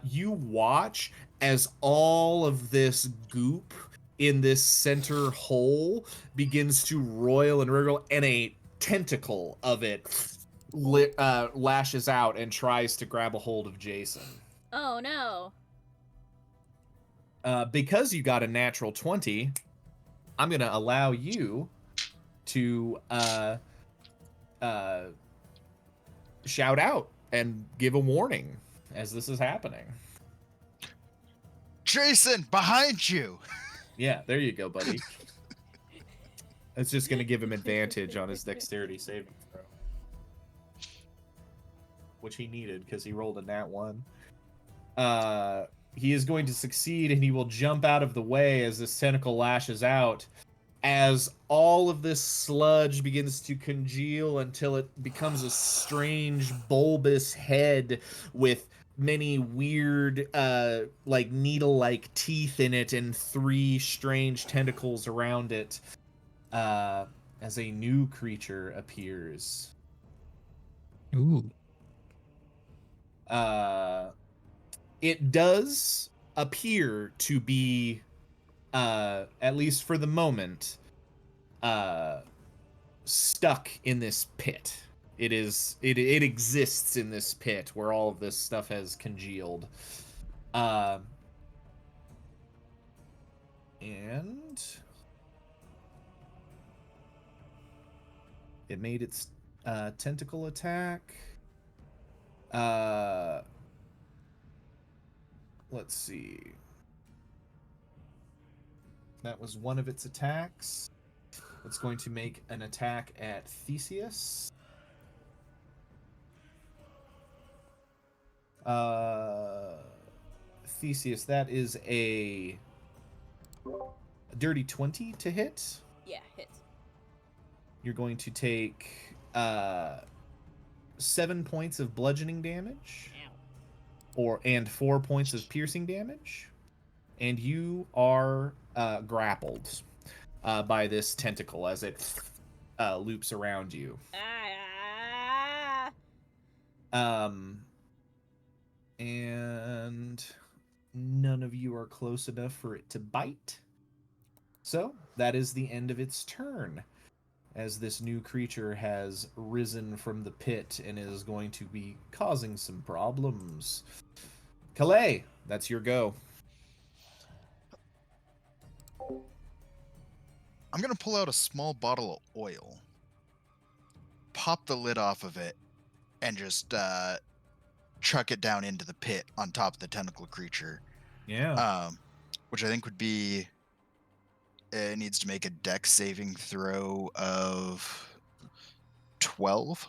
Speaker 1: you watch as all of this goop in this center hole begins to roil and wriggle, and a tentacle of it lashes out and tries to grab a hold of Jason.
Speaker 2: Oh no.
Speaker 1: Because you got a natural 20, I'm going to allow you to shout out and give a warning as this is happening.
Speaker 4: Jason, behind you!
Speaker 1: Yeah, there you go, buddy. It's just going to give him advantage on his dexterity saving throw. Which he needed because he rolled a nat 1. He is going to succeed, and he will jump out of the way as this tentacle lashes out. As all of this sludge begins to congeal until it becomes a strange bulbous head with many weird like needle-like teeth in it and 3 strange tentacles around it, as a new creature appears.
Speaker 3: Ooh.
Speaker 1: It does appear to be, at least for the moment, stuck in this pit. It exists in this pit where all of this stuff has congealed. And it made its tentacle attack. Let's see. That was one of its attacks. It's going to make an attack at Theseus. Theseus, that is a dirty 20 to hit.
Speaker 2: Yeah, hits.
Speaker 1: You're going to take 7 points of bludgeoning damage. And 4 points of piercing damage, and you are grappled by this tentacle as it loops around you. And none of you are close enough for it to bite. So that is the end of its turn, as this new creature has risen from the pit and is going to be causing some problems. Calais, that's your go.
Speaker 4: I'm going to pull out a small bottle of oil, pop the lid off of it, and just chuck it down into the pit on top of the tentacle creature.
Speaker 1: Yeah.
Speaker 4: Which I think would be... It needs to make a dex saving throw of 12.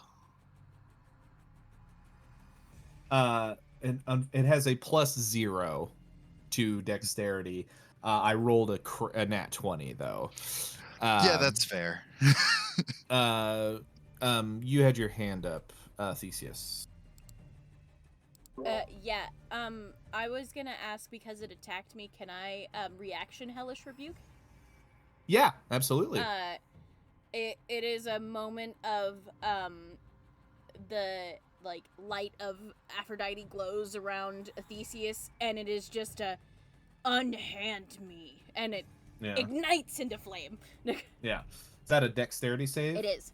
Speaker 1: And it has a +0 to dexterity. I rolled a nat 20 though.
Speaker 4: Yeah, that's fair.
Speaker 1: You had your hand up, Theseus.
Speaker 2: Yeah. I was gonna ask, because it attacked me, can I reaction Hellish Rebuke?
Speaker 1: Yeah, absolutely.
Speaker 2: It is a moment of the light of Aphrodite glows around Theseus, and it is just a unhand me, and it ignites into flame.
Speaker 1: Yeah. Is that a dexterity save?
Speaker 2: It is.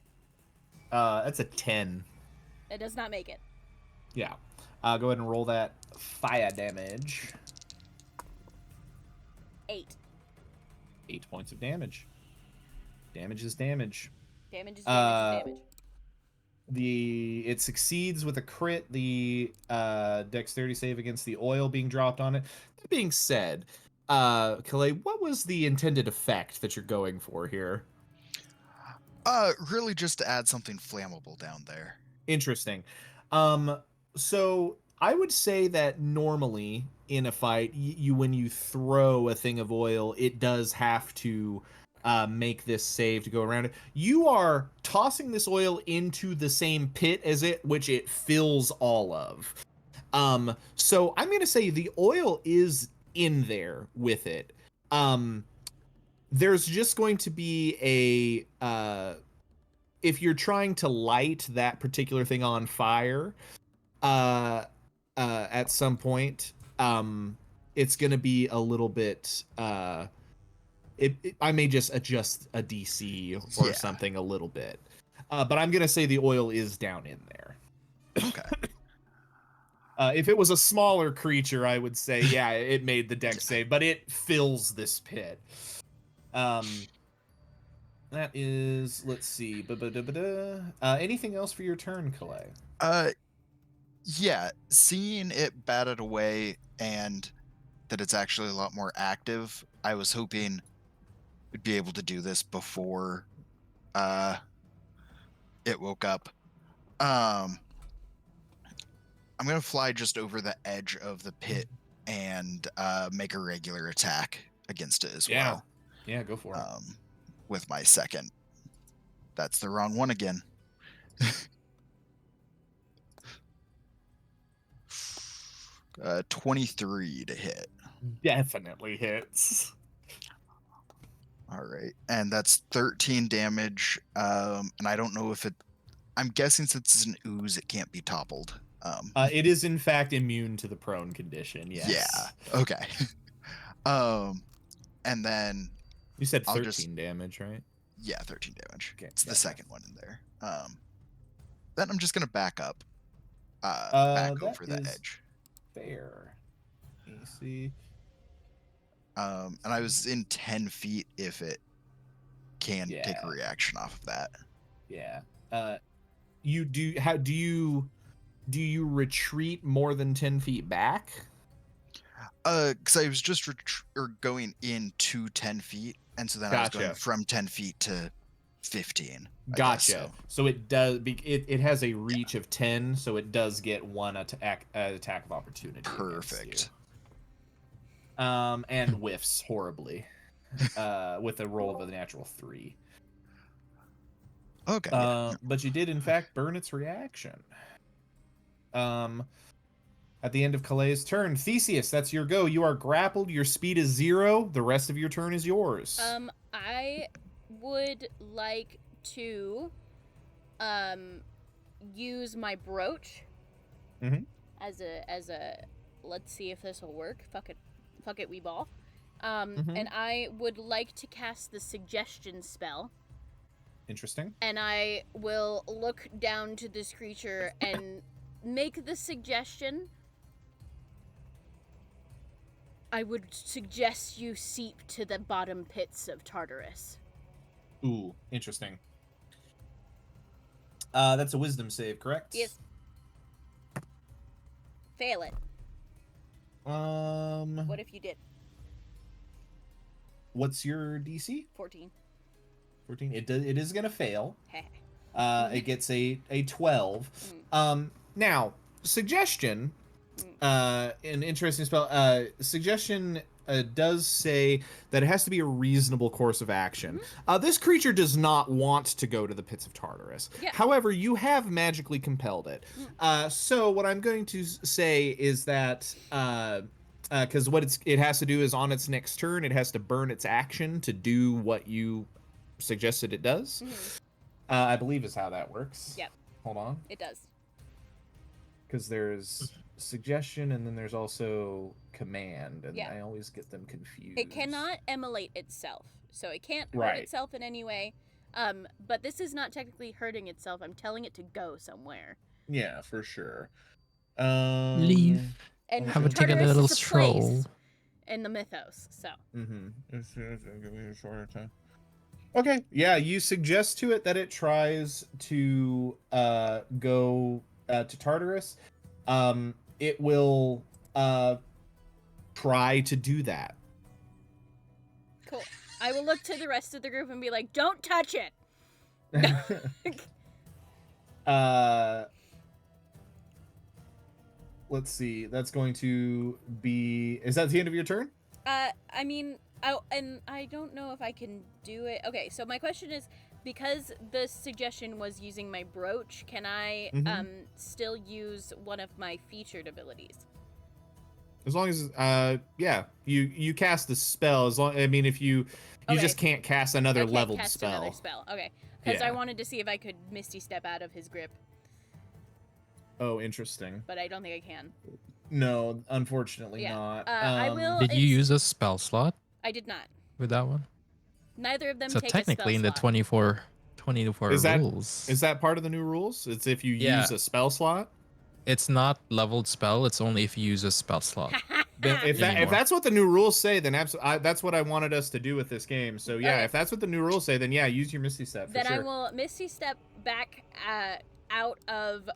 Speaker 1: That's a 10.
Speaker 2: It does not make it.
Speaker 1: Yeah. Go ahead and roll that fire damage.
Speaker 2: 8.
Speaker 1: 8 points of damage. Damage is damage.
Speaker 2: Damage is damage.
Speaker 1: It succeeds with a crit. The dexterity save against the oil being dropped on it. That being said, Calais, what was the intended effect that you're going for here?
Speaker 4: Really just to add something flammable down there.
Speaker 1: Interesting. So I would say that normally in a fight, you when you throw a thing of oil, it does have to make this save to go around it. You are tossing this oil into the same pit as it, which it fills all of. So I'm gonna say the oil is in there with it. There's just going to be a if you're trying to light that particular thing on fire, at some point, it's gonna be a little bit. I may just adjust a DC or
Speaker 4: Yeah.
Speaker 1: something a little bit, but I'm gonna say the oil is down in there.
Speaker 4: Okay.
Speaker 1: If it was a smaller creature, I would say, yeah, it made the deck save, but it fills this pit. That is, let's see, anything else for your turn, Calais?
Speaker 4: Yeah, seeing it batted away and that it's actually a lot more active, I was hoping we'd be able to do this before it woke up. I'm gonna fly just over the edge of the pit and make a regular attack against it as well.
Speaker 1: Yeah, go for it.
Speaker 4: With my second. That's the wrong one again. 23 to hit.
Speaker 1: Definitely hits.
Speaker 4: All right, and that's 13 damage. And I don't know if it. I'm guessing since it's an ooze, it can't be toppled.
Speaker 1: It is in fact immune to the prone condition. Yes.
Speaker 4: Yeah. Okay. And then
Speaker 1: You said
Speaker 4: I'll
Speaker 1: 13 damage, right?
Speaker 4: yeah, 13 damage.
Speaker 1: Okay,
Speaker 4: It's the
Speaker 1: yeah.
Speaker 4: second one in there. Then I'm just gonna back up, back
Speaker 1: That
Speaker 4: over the
Speaker 1: is
Speaker 4: edge.
Speaker 1: fair. AC.
Speaker 4: And I was in 10 feet if it can take
Speaker 1: Yeah.
Speaker 4: a reaction off of that.
Speaker 1: Yeah. You do. How do you retreat more than 10 feet back?
Speaker 4: Because I was just going into 10 feet, and so then I was going
Speaker 1: Gotcha.
Speaker 4: from 10 feet to 15. I
Speaker 1: Gotcha.
Speaker 4: guess,
Speaker 1: So it does. It has a reach of 10, so it does get one attack of opportunity. against
Speaker 4: Perfect.
Speaker 1: you. And whiffs horribly. With a roll of a natural 3.
Speaker 4: Okay. Yeah.
Speaker 1: But you did in fact burn its reaction. At the end of Calais' turn, Theseus, that's your go. You are grappled. Your speed is 0. The rest of your turn is yours.
Speaker 2: I would like to use my brooch
Speaker 1: Mhm.
Speaker 2: as a let's see if this will work. Fuck it, we ball.
Speaker 1: Mhm.
Speaker 2: And I would like to cast the suggestion spell.
Speaker 1: Interesting.
Speaker 2: And I will look down to this creature and make the suggestion. I would suggest you seep to the bottom pits of Tartarus.
Speaker 1: Ooh, interesting. That's a wisdom save, correct?
Speaker 2: Yes. Fail it. What if you did?
Speaker 1: What's your DC?
Speaker 2: 14.
Speaker 1: 14. It is gonna fail.
Speaker 2: Heh.
Speaker 1: It gets a 12. Now, suggestion, an interesting spell. Suggestion does say that it has to be a reasonable course of action. This creature does not want to go to the pits of Tartarus.
Speaker 2: Yeah.
Speaker 1: However, you have magically compelled it. So what I'm going to say is that because what it has to do is on its next turn, it has to burn its action to do what you suggested it does. I believe is how that works.
Speaker 2: Yep.
Speaker 1: Hold on.
Speaker 2: It does.
Speaker 1: Because there's suggestion and then there's also command, and
Speaker 2: Yeah.
Speaker 1: I always get them confused.
Speaker 2: It cannot emulate itself, so it can't hurt
Speaker 1: Right.
Speaker 2: itself in any way. But this is not technically hurting itself. I'm telling it to go somewhere.
Speaker 1: Yeah, for sure.
Speaker 3: Leave.
Speaker 2: And
Speaker 3: Have it take a
Speaker 2: Tartarus
Speaker 3: little
Speaker 2: is a
Speaker 3: stroll.
Speaker 2: place in the mythos. So
Speaker 1: Give me a shorter time. Okay, yeah, you suggest to it that it tries to go to Tartarus. It will try to do that.
Speaker 2: cool. I will look to the rest of the group and be like, "Don't touch it."
Speaker 1: Let's see. That's going to be. Is that the end of your turn?
Speaker 2: I mean, Oh, and I don't know if I can do it. Okay, so my question is, because the suggestion was using my brooch, can I still use one of my featured abilities?
Speaker 1: As long as yeah, you cast the spell. As long, I mean, if you
Speaker 2: Okay.
Speaker 1: just can't cast another
Speaker 2: I can't
Speaker 1: leveled
Speaker 2: cast
Speaker 1: spell.
Speaker 2: another spell. Okay, because I
Speaker 1: Yeah.
Speaker 2: wanted to see if I could Misty Step out of his grip,
Speaker 1: Oh, interesting.
Speaker 2: but I don't think I can.
Speaker 1: No, unfortunately
Speaker 2: Yeah.
Speaker 1: not.
Speaker 2: I will.
Speaker 3: Did you use a spell slot
Speaker 2: I did not.
Speaker 3: with that one?
Speaker 2: Neither of them
Speaker 3: So
Speaker 2: take a spell
Speaker 3: technically, in the
Speaker 2: slot.
Speaker 3: 24
Speaker 1: Is that
Speaker 3: rules,
Speaker 1: part of the new rules? It's if you
Speaker 3: Yeah.
Speaker 1: use a spell slot.
Speaker 3: it's not leveled spell. It's only if you use a spell slot.
Speaker 1: Then if
Speaker 3: Anymore.
Speaker 1: that's what the new rules say, then that's what I wanted us to do with this game. So yeah,
Speaker 2: Okay.
Speaker 1: if that's what the new rules say, then yeah, use your Misty Step for
Speaker 2: Then
Speaker 1: sure.
Speaker 2: I will Misty Step back out of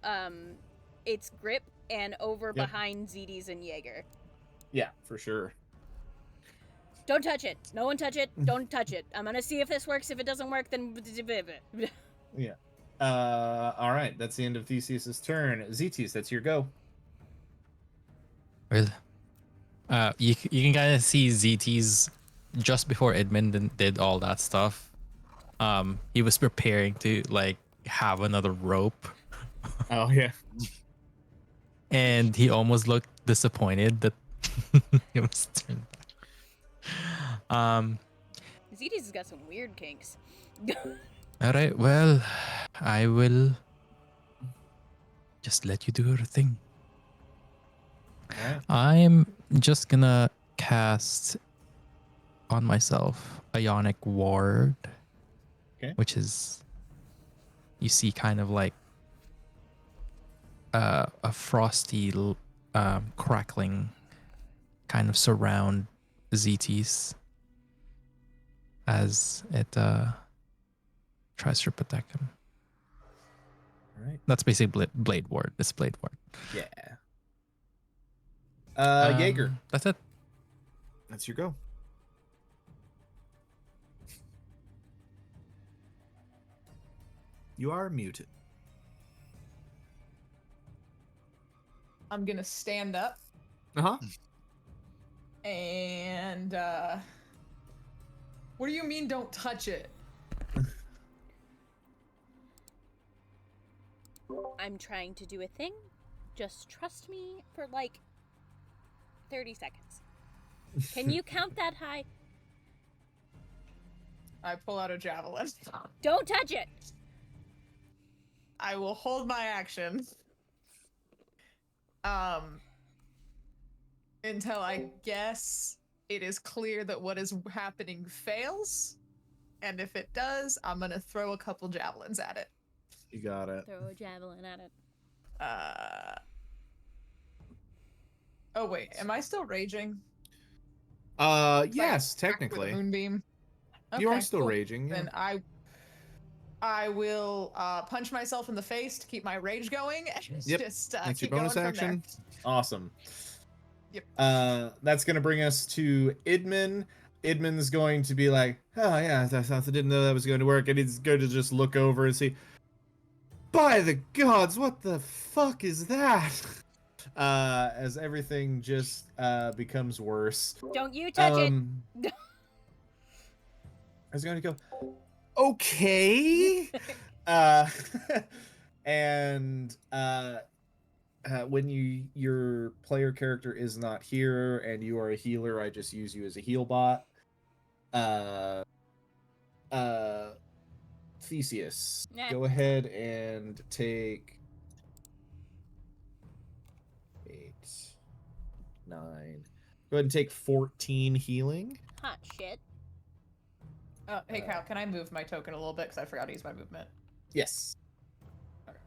Speaker 2: its grip and over behind Zetes and Jaeger.
Speaker 1: Yeah, for sure.
Speaker 2: Don't touch it. No one touch it. Don't touch it. I'm gonna see if this works. If it doesn't work, then
Speaker 1: Yeah. All right, that's the end of Theseus's turn. Zetes, that's your go.
Speaker 3: Well, you can kind of see ZT's just before Edmund did all that stuff. He was preparing to like have another rope,
Speaker 1: Oh yeah.
Speaker 3: and he almost looked disappointed that it was turned back.
Speaker 2: Zetes has got some weird kinks.
Speaker 3: All right. Well, I will just let you do your thing.
Speaker 1: All right.
Speaker 3: I'm just gonna cast on myself Ionic Ward, which is, you see, kind of like a frosty, crackling kind of surround ZTs as it tries to protect him.
Speaker 1: All right.
Speaker 3: That's basically Blade Ward. It's Blade Ward.
Speaker 1: Yeah. Jaeger,
Speaker 3: That's it.
Speaker 1: that's your go. You are muted.
Speaker 5: I'm gonna stand up
Speaker 1: Uh-huh.
Speaker 5: and what do you mean don't touch it?
Speaker 2: I'm trying to do a thing. Just trust me for like 30 seconds. Can you count that high?
Speaker 5: I pull out a javelin.
Speaker 2: Don't touch it.
Speaker 5: I will hold my action. Until I guess it is clear that what is happening fails. And if it does, I'm gonna throw a couple javelins at it.
Speaker 1: You got it.
Speaker 2: Throw a javelin at it.
Speaker 5: Oh wait, am I still raging?
Speaker 1: Yes,
Speaker 5: Back with a
Speaker 1: technically.
Speaker 5: moonbeam.
Speaker 1: You are
Speaker 5: Okay,
Speaker 1: still
Speaker 5: cool.
Speaker 1: raging. Yeah.
Speaker 5: Then I will punch myself in the face to keep my rage going. And
Speaker 1: Yep.
Speaker 5: just
Speaker 1: That's your
Speaker 5: keep
Speaker 1: bonus
Speaker 5: going from there.
Speaker 1: action. Awesome.
Speaker 5: Yep.
Speaker 1: That's gonna bring us to Idmin. Idmin's going to be like, oh yeah, I didn't know that was going to work, and he's going to just look over and see. By the gods, what the fuck is that? As everything just becomes worse.
Speaker 2: Don't you touch it.
Speaker 1: I was going to go, okay. And when your player character is not here and you are a healer, I just use you as a heal bot. Theseus,
Speaker 2: Nah.
Speaker 1: go ahead and take 8, 9. Go ahead and take 14 healing.
Speaker 2: Hot shit.
Speaker 5: Hey Kyle, can I move my token a little bit because I forgot to use my movement?
Speaker 1: Yes.
Speaker 5: Okay.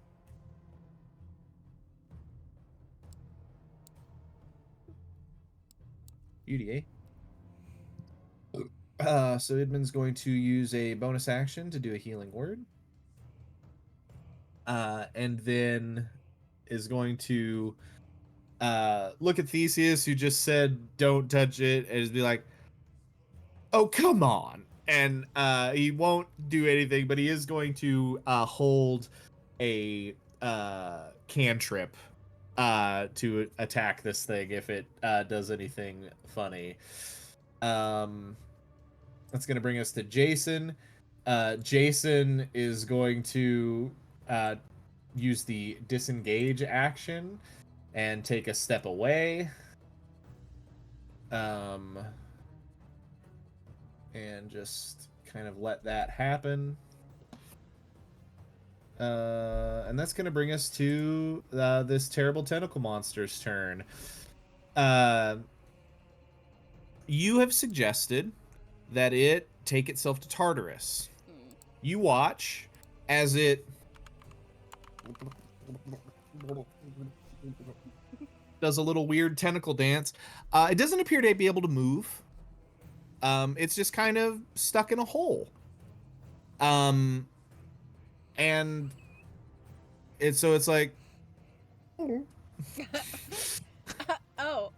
Speaker 1: UDA. So Idmin's going to use a bonus action to do a healing word. And then is going to look at Theseus, who just said, don't touch it, and just be like, oh, come on. And he won't do anything, but he is going to hold a cantrip to attack this thing if it does anything funny. That's going to bring us to Jason. Jason is going to use the disengage action and take a step away. And just kind of let that happen. And that's going to bring us to this terrible tentacle monster's turn. You have suggested that it take itself to Tartarus. You watch as it does a little weird tentacle dance. It doesn't appear to be able to move. It's just kind of stuck in a hole. And it's like,
Speaker 2: Oh.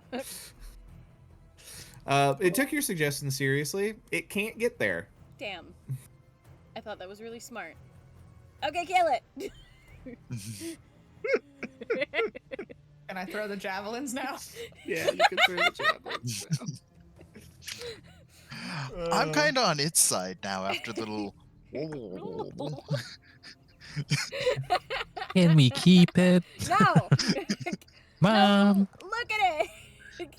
Speaker 1: It took your suggestion seriously. It can't get there.
Speaker 2: Damn. I thought that was really smart. Okay, kill it.
Speaker 5: Can I throw the javelins now?
Speaker 1: Yeah, you can throw the javelins now.
Speaker 4: I'm kind of on its side now after the little.
Speaker 3: Can we keep it?
Speaker 2: No.
Speaker 3: Mom!
Speaker 2: No, look at it.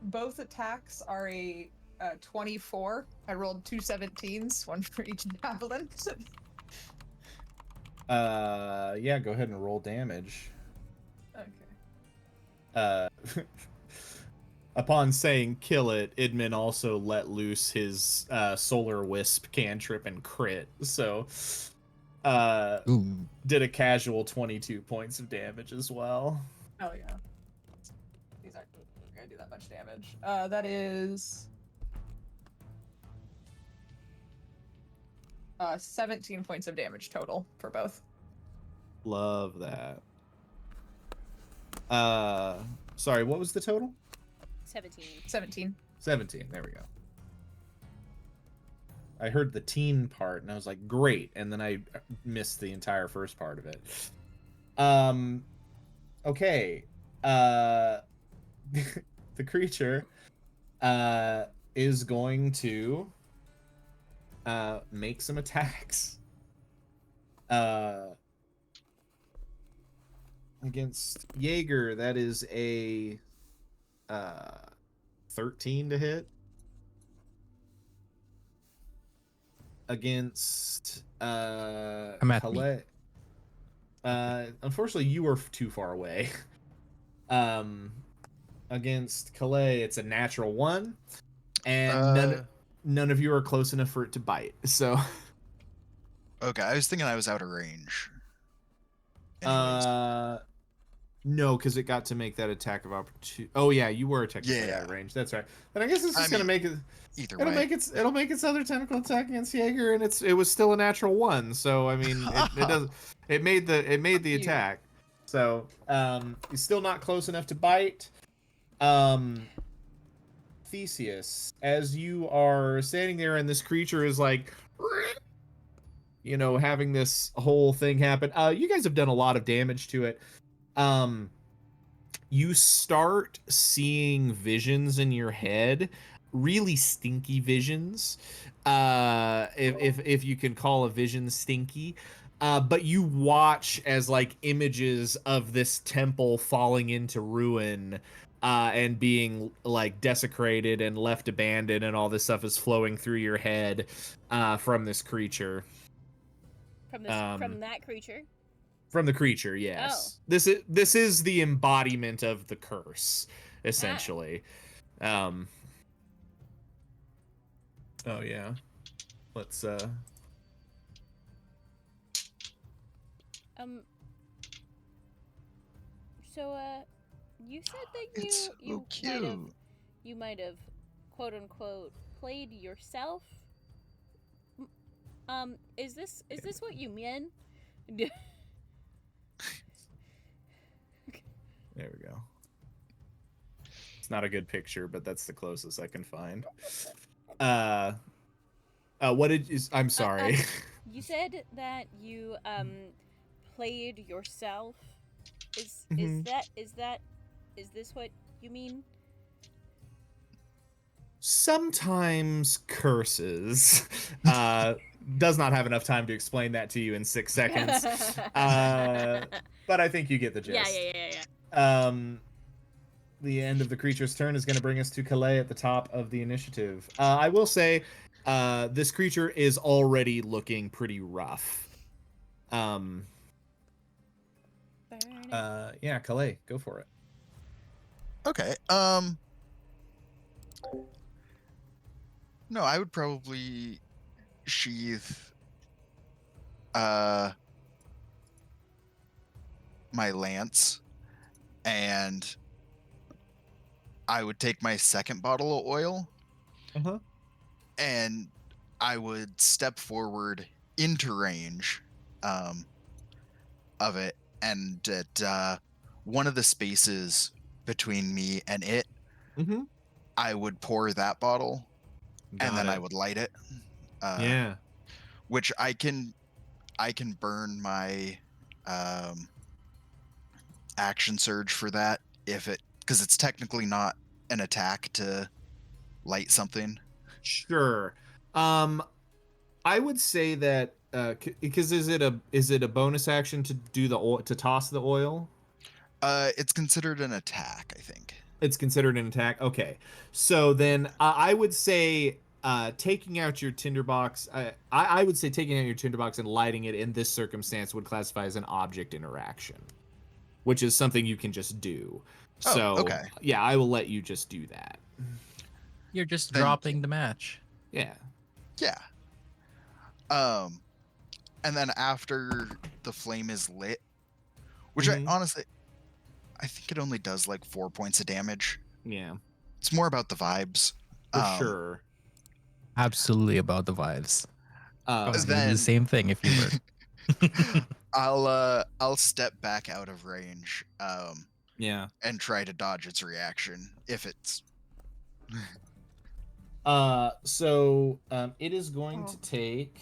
Speaker 5: Both attacks are a 24. I rolled 2 17s, one for each javelin.
Speaker 1: Yeah, go ahead and roll damage.
Speaker 5: Okay.
Speaker 1: Upon saying kill it, Idmin also let loose his solar wisp cantrip and crit. So
Speaker 3: Ooh.
Speaker 1: did a casual 22 points of damage as well.
Speaker 5: Oh yeah. These aren't gonna do that much damage. That is 17 points of damage total for both.
Speaker 1: Love that. Sorry, what was the total?
Speaker 2: 17.
Speaker 5: 17.
Speaker 1: 17. There we go. I heard the teen part and I was like, great, and then I missed the entire first part of it. Okay. The creature is going to make some attacks. Against Jaeger, that is a 13 to hit. Against
Speaker 3: Come at me.
Speaker 1: Colette. Unfortunately, you were too far away. Against Calais, it's a natural 1, and none of you are close enough for it to bite. So,
Speaker 4: Okay, I was thinking I was out of range. Anyways.
Speaker 1: no, because it got to make that attack of opportunity. Oh yeah, you were technically out of range. That's right. Then I guess it's just gonna make it.
Speaker 4: Either
Speaker 1: It'll
Speaker 4: way.
Speaker 1: make its other tentacle attack against Jaeger, and it was still a natural 1. So I mean, it does. It made the attack. So he's still not close enough to bite. Theseus, as you are standing there and this creature is like, you know, having this whole thing happen. You guys have done a lot of damage to it. You start seeing visions in your head, really stinky visions. If you can call a vision stinky. But you watch as like images of this temple falling into ruin and being like desecrated and left abandoned, and all this stuff is flowing through your head from this creature.
Speaker 2: From that creature.
Speaker 1: From the creature, yes. Oh. This is the embodiment of the curse, essentially. Oh yeah. Let's
Speaker 2: So you said that you might have quote unquote played yourself. Is this what you mean?
Speaker 1: There we go. It's not a good picture, but that's the closest I can find. I'm sorry.
Speaker 2: You said that you played yourself. Is this what you mean?
Speaker 1: sometimes curses. Does not have enough time to explain that to you in 6 seconds. But I think you get the gist.
Speaker 2: Yeah.
Speaker 1: The end of the creature's turn is going to bring us to Calais at the top of the initiative. I will say, this creature is already looking pretty rough. Yeah, Calais, go for it.
Speaker 4: Okay. No, I would probably sheath my lance, and I would take my second bottle of oil, and I would step forward into range of it, and at one of the spaces between me and it, I would pour that bottle, and then I would light it.
Speaker 1: Yeah.
Speaker 4: Which I can burn my action surge for that because it's technically not an attack to light something.
Speaker 1: Sure. I would say that because is it a bonus action to do to toss the oil?
Speaker 4: It's considered an attack, I think.
Speaker 1: It's considered an attack. Okay, so then I would say taking out your tinderbox. I would say taking out your tinderbox and lighting it in this circumstance would classify as an object interaction, which is something you can just do. So
Speaker 4: okay.
Speaker 1: Yeah, I will let you just do that.
Speaker 3: You're just dropping the match.
Speaker 1: Yeah.
Speaker 4: Yeah. And then after the flame is lit, which I honestly, I think it only does like 4 points of damage.
Speaker 1: Yeah.
Speaker 4: It's more about the vibes.
Speaker 1: For sure.
Speaker 3: Absolutely about the vibes.
Speaker 4: Then
Speaker 3: the same thing if you were.
Speaker 4: I'll step back out of range.
Speaker 1: Yeah.
Speaker 4: And try to dodge its reaction if it's.
Speaker 1: So it is going to take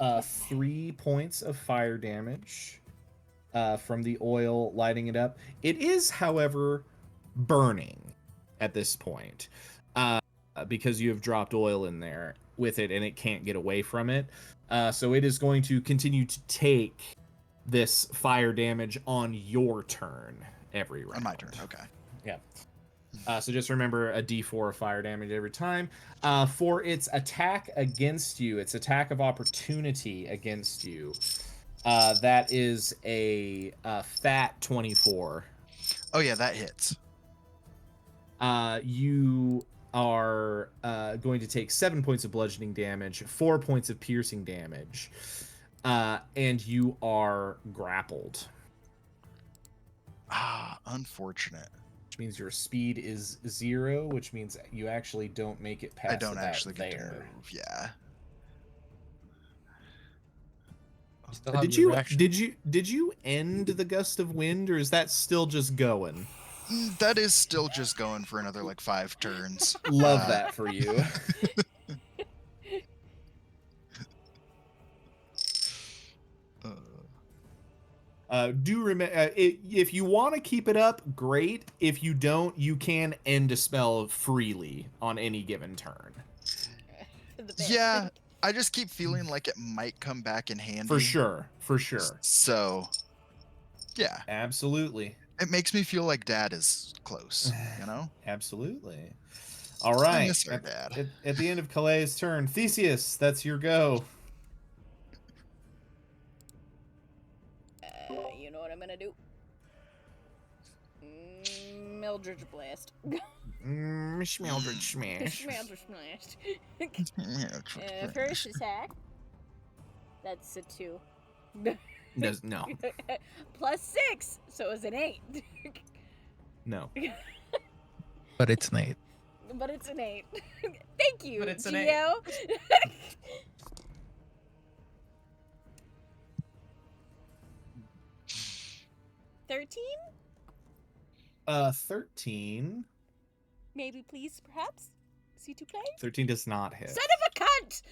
Speaker 1: 3 points of fire damage from the oil lighting it up. It is, however, burning at this point because you have dropped oil in there with it and it can't get away from it. So it is going to continue to take this fire damage on your turn every round.
Speaker 4: On my turn, okay.
Speaker 1: Yeah. So just remember a d4 of fire damage every time. For its attack against you, its attack of opportunity against you, that is a fat 24.
Speaker 4: Oh yeah, that hits.
Speaker 1: You are going to take 7 points of bludgeoning damage, 4 points of piercing damage, and you are grappled.
Speaker 4: Unfortunate.
Speaker 1: Which means your speed is 0, which means you actually don't make it past.
Speaker 4: I don't actually get
Speaker 1: there.
Speaker 4: to move. Yeah.
Speaker 1: Did you end the gust of wind, or is that still just going?
Speaker 4: That is still just going for another like 5 turns.
Speaker 1: Love that for you. Do remember if you want to keep it up, great. If you don't, you can end a spell freely on any given turn.
Speaker 4: Yeah, I just keep feeling like it might come back in handy.
Speaker 1: For sure.
Speaker 4: So, yeah.
Speaker 1: Absolutely.
Speaker 4: It makes me feel like Dad is close, you know?
Speaker 1: Absolutely. All right.
Speaker 4: I miss our dad.
Speaker 1: At the end of Calais' turn, Theseus, that's your go.
Speaker 2: You know what I'm gonna do? Mildred's Blast.
Speaker 1: Schmeldred Smash.
Speaker 2: Mildred's Blast. First attack. That's a 2.
Speaker 1: No.
Speaker 2: Plus 6, so it's an 8.
Speaker 1: No.
Speaker 3: But it's an 8.
Speaker 2: But it's an 8. Thank you,
Speaker 5: But it's an
Speaker 2: Gio. 13?
Speaker 1: 13.
Speaker 2: Maybe, please, perhaps? C2 play?
Speaker 1: 13 does not hit.
Speaker 2: Son of a cunt!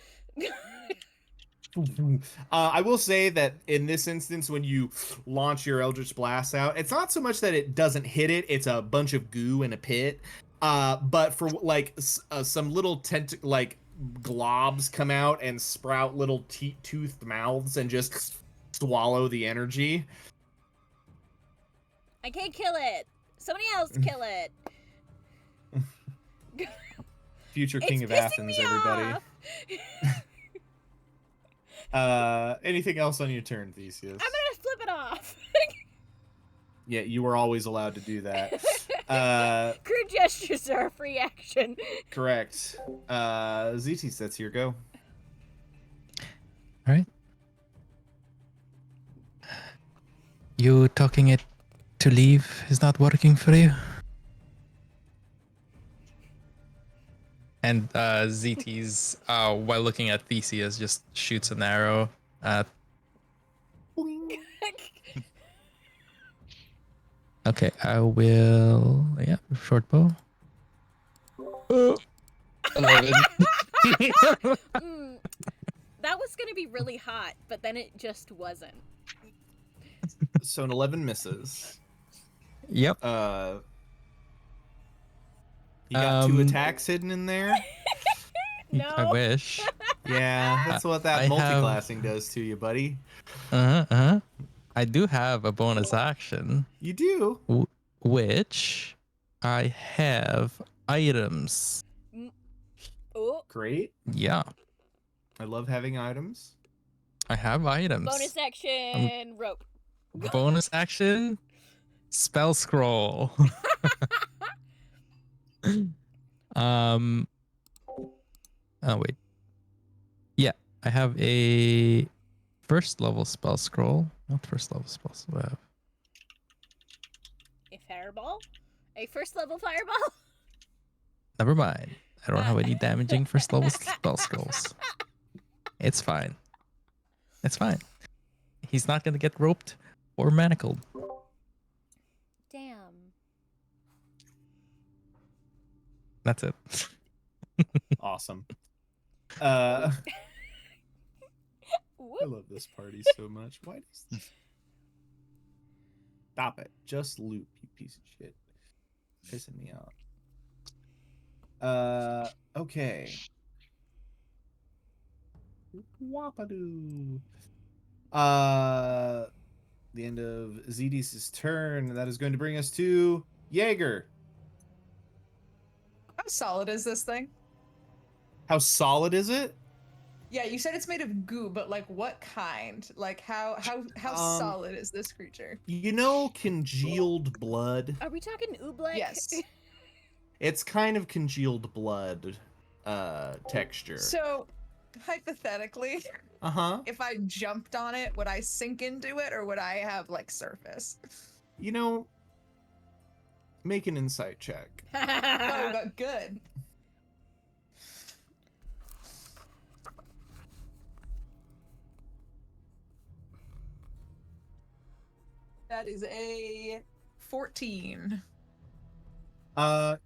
Speaker 1: I will say that in this instance, when you launch your Eldritch Blast out, it's not so much that it doesn't hit it, it's a bunch of goo in a pit. But for like some little like globs come out and sprout little toothed mouths and just swallow the energy.
Speaker 2: I can't kill it. Somebody else kill it.
Speaker 1: Future King of
Speaker 2: It's pissing
Speaker 1: Athens,
Speaker 2: me
Speaker 1: everybody.
Speaker 2: off.
Speaker 1: Anything else on your turn, Theseus?
Speaker 2: I'm gonna flip it off.
Speaker 1: Yeah, you were always allowed to do that.
Speaker 2: Crude gestures are a free action.
Speaker 1: Correct. ZT, that's your go.
Speaker 3: All right. You talking it to leave is not working for you? And ZT's, while looking at Theseus, just shoots an arrow at. Okay, I will. Yeah, short bow. 11.
Speaker 2: That was gonna be really hot, but then it just wasn't.
Speaker 1: So an 11 misses.
Speaker 3: Yep.
Speaker 1: You got 2 attacks hidden in there.
Speaker 2: No.
Speaker 3: I wish.
Speaker 1: Yeah, that's what that
Speaker 3: I have-
Speaker 1: multiclassing does to you, buddy.
Speaker 3: I do have a bonus action,
Speaker 1: You do.
Speaker 3: which I have items.
Speaker 2: Oh,
Speaker 1: Great.
Speaker 3: Yeah,
Speaker 1: I love having items.
Speaker 3: I have items.
Speaker 2: bonus action rope.
Speaker 3: Bonus action, spell scroll. Oh wait. Yeah, I have a first level spell scroll. Not first level spells. What do I have?
Speaker 2: A fireball? A first level fireball?
Speaker 3: Never mind. I don't have any damaging first level spell scrolls. It's fine. It's fine. He's not gonna get roped or manacled.
Speaker 2: Damn.
Speaker 3: That's it.
Speaker 1: Awesome. I
Speaker 2: Whoop.
Speaker 1: love this party so much. Why does this... Stop it. Just loop, you piece of shit. Pissing me off. Okay. Wapadoo. The end of Zedis' turn. That is going to bring us to Jaeger.
Speaker 5: How solid is this thing?
Speaker 1: How solid is it?
Speaker 5: Yeah, you said it's made of goo, but like what kind? Like how solid is this creature?
Speaker 1: You know congealed blood?
Speaker 2: Are we talking oobleck?
Speaker 5: Yes.
Speaker 1: It's kind of congealed blood texture.
Speaker 5: So hypothetically,
Speaker 1: Uh-huh.
Speaker 5: if I jumped on it, would I sink into it or would I have like surface?
Speaker 1: You know, make an insight check.
Speaker 5: Oh, but good. That is a 14.
Speaker 1: I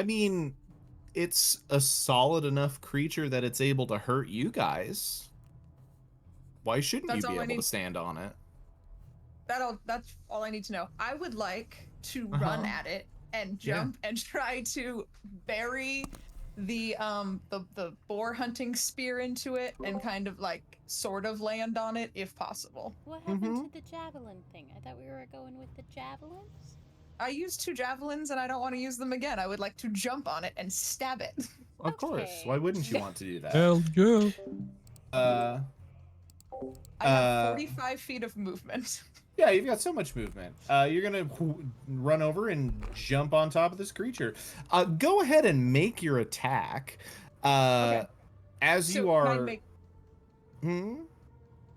Speaker 1: mean, it's a solid enough creature that it's able to hurt you guys. Why shouldn't
Speaker 5: That's
Speaker 1: you be
Speaker 5: all I
Speaker 1: able to
Speaker 5: need.
Speaker 1: stand on it?
Speaker 5: That's all I need to know. I would like to run at it and jump and try to bury the boar hunting spear into it and kind of like sort of land on it if possible.
Speaker 2: What happened to the javelin thing? I thought we were going with the javelins.
Speaker 5: I used 2 javelins and I don't want to use them again. I would like to jump on it and stab it.
Speaker 1: Of course.
Speaker 2: Okay.
Speaker 1: Why wouldn't you want to do that?
Speaker 3: Hell yeah.
Speaker 5: I have 45 feet of movement.
Speaker 1: Yeah, you've got so much movement. You're gonna run over and jump on top of this creature. Go ahead and make your attack.
Speaker 5: Okay.
Speaker 1: As
Speaker 5: So
Speaker 1: you
Speaker 5: can I
Speaker 1: are.
Speaker 5: make-